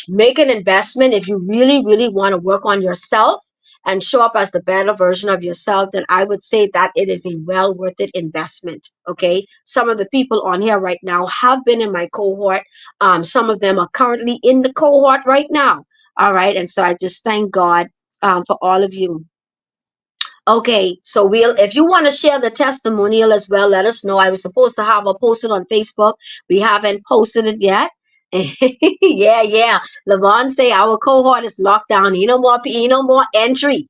make an investment if you really want to work on yourself and show up as the better version of yourself, then I would say that it is a well worth it investment. Okay. Some of the people on here right now have been in my cohort. Some of them are currently in the cohort right now. All right. And so I just thank God for all of you. Okay, so if you want to share the testimonial as well, let us know. I was supposed to have a posted on Facebook. We haven't posted it yet. Yeah. Levon say our cohort is locked down. Ain't no more entry.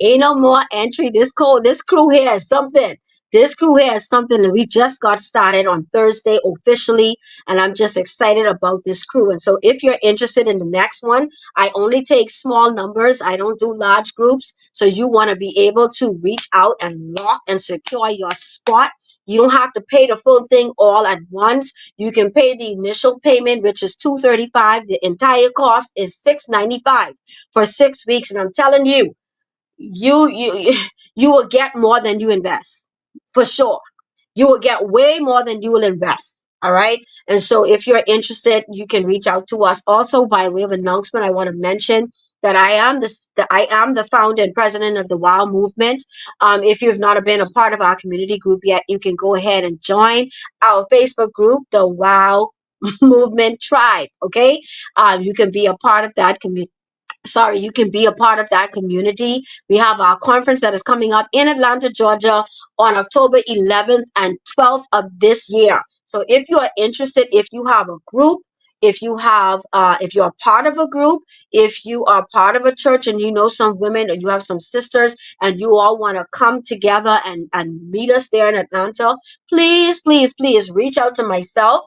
Ain't no more entry. This crew here is something. This crew here is something, and we just got started on Thursday officially, and I'm just excited about this crew. And so if you're interested in the next one, I only take small numbers. I don't do large groups. So you want to be able to reach out and lock and secure your spot. You don't have to pay the full thing all at once. You can pay the initial payment, which is $235. The entire cost is $695 for 6 weeks. And I'm telling you, you you will get more than you invest for sure. You will get way more than you will invest. All right. And so if you're interested, you can reach out to us. Also, by way of announcement, I want to mention that I am the founder and president of the WOW movement. If you've not been a part of our community group yet, you can go ahead and join our Facebook group, the WOW movement tribe. Okay. You can be a part of that community. Sorry, you can be a part of that community. We have our conference that is coming up in Atlanta, Georgia on October 11th and 12th of this year. So if you are interested, if you have a group, if you're a part of a group, if you are part of a church and you know some women or you have some sisters and you all want to come together and meet us there in Atlanta, please reach out to myself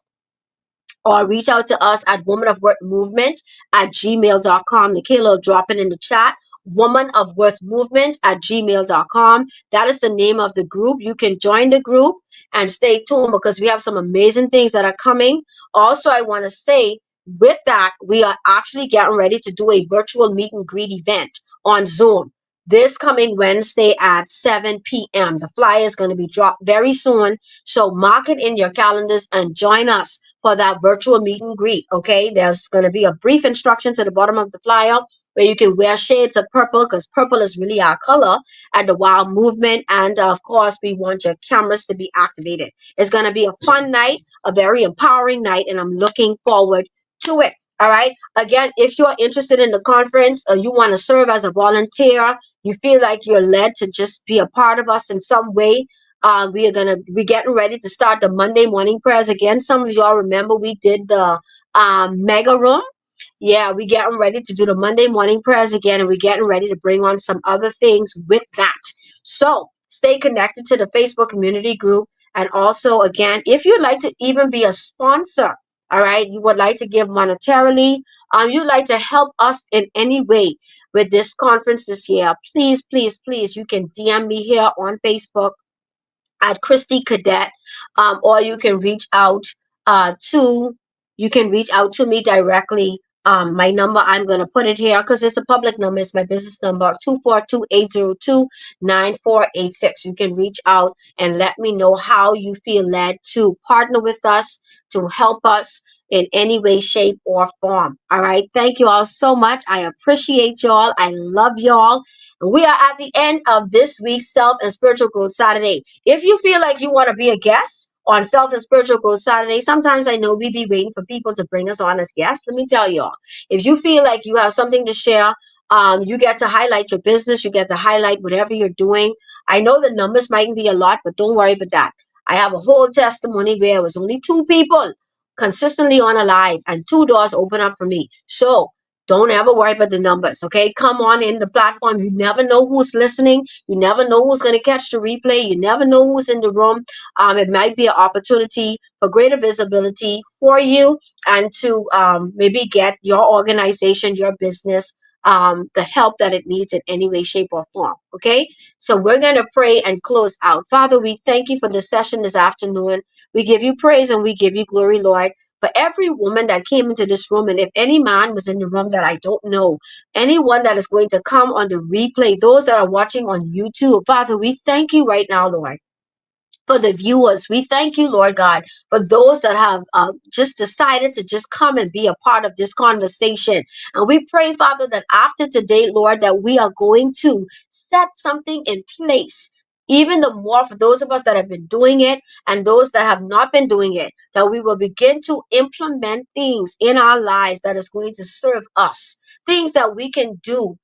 or reach out to us at Woman of Worth Movement at gmail.com. Nikayla will drop it in the chat. Woman of Worth Movement at gmail.com. That is the name of the group. You can join the group and stay tuned because we have some amazing things that are coming. Also, I want to say with that, we are actually getting ready to do a virtual meet and greet event on Zoom this coming Wednesday at 7 p.m. The flyer is going to be dropped very soon. So mark it in your calendars and join us for that virtual meet and greet. Okay. There's going to be a brief instruction to the bottom of the flyer where you can wear shades of purple because purple is really our color at the WOW movement. And of course, we want your cameras to be activated. It's going to be a fun night, a very empowering night, and I'm looking forward to it. All right. Again, if you're interested in the conference or you want to serve as a volunteer, you feel like you're led to just be a part of us in some way, we're getting ready to start the Monday morning prayers again. Some of y'all remember we did the mega room. Yeah, we're getting ready to do the Monday morning prayers again, and we're getting ready to bring on some other things with that. So stay connected to the Facebook community group. And also, again, if you'd like to even be a sponsor, all right, you would like to give monetarily, you'd like to help us in any way with this conference this year, please, you can DM me here on Facebook at Christie Cadet, or you can reach out to me directly. My number, I'm going to put it here because it's a public number. It's my business number, 242-802-9486. You can reach out and let me know how you feel led to partner with us, to help us in any way, shape, or form. All right. Thank you all so much. I appreciate y'all. I love y'all. We are at the end of this week's Self and Spiritual Growth Saturday. If you feel like you want to be a guest on Self and Spiritual Growth Saturday, sometimes I know we be waiting for people to bring us on as guests. Let me tell y'all, if you feel like you have something to share, you get to highlight your business. You get to highlight whatever you're doing. I know the numbers mightn't be a lot, but don't worry about that. I have a whole testimony where it was only 2 people consistently on a live and 2 doors open up for me. So don't ever worry about the numbers, okay? Come on in the platform. You never know who's listening. You never know who's going to catch the replay. You never know who's in the room. It might be an opportunity for greater visibility for you and to maybe get your organization, your business, the help that it needs in any way, shape, or form, okay? So we're going to pray and close out. Father, we thank you for this session this afternoon. We give you praise and we give you glory, Lord, for every woman that came into this room. And if any man was in the room that I don't know, anyone that is going to come on the replay, those that are watching on YouTube, Father, we thank you right now, Lord, for the viewers. We thank you, Lord God, for those that have just decided to just come and be a part of this conversation. And we pray, Father, that after today, Lord, that we are going to set something in place. Even the more for those of us that have been doing it and those that have not been doing it, that we will begin to implement things in our lives that is going to serve us, things that we can do.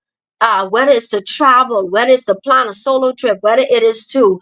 Whether it's to travel, whether it's to plan a solo trip, whether it is to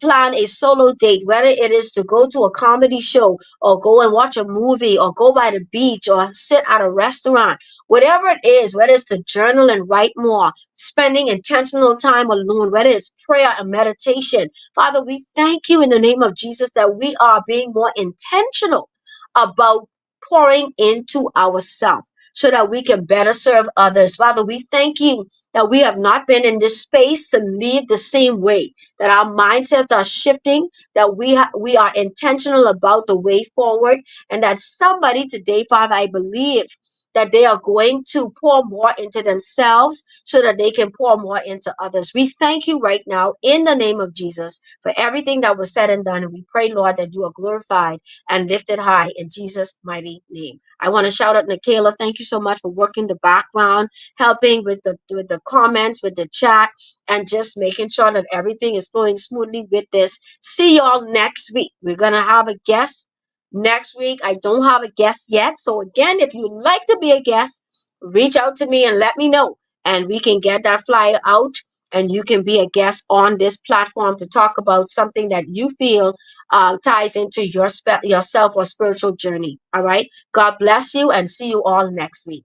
plan a solo date, whether it is to go to a comedy show or go and watch a movie or go by the beach or sit at a restaurant, whatever it is, whether it's to journal and write more, spending intentional time alone, whether it's prayer and meditation. Father, we thank you in the name of Jesus that we are being more intentional about pouring into ourselves so that we can better serve others. Father, we thank you that we have not been in this space to leave the same way, that our mindsets are shifting, that we are intentional about the way forward, and that somebody today, Father, I believe that they are going to pour more into themselves so that they can pour more into others. We thank you right now in the name of Jesus for everything that was said and done. And we pray, Lord, that you are glorified and lifted high in Jesus' mighty name. I want to shout out Nikayla. Thank you so much for working the background, helping with the comments, with the chat, and just making sure that everything is flowing smoothly with this. See y'all next week. We're gonna have a guest next week. I don't have a guest yet. So again, if you'd like to be a guest, reach out to me and let me know. And we can get that flyer out and you can be a guest on this platform to talk about something that you feel ties into your yourself or spiritual journey. All right. God bless you and see you all next week.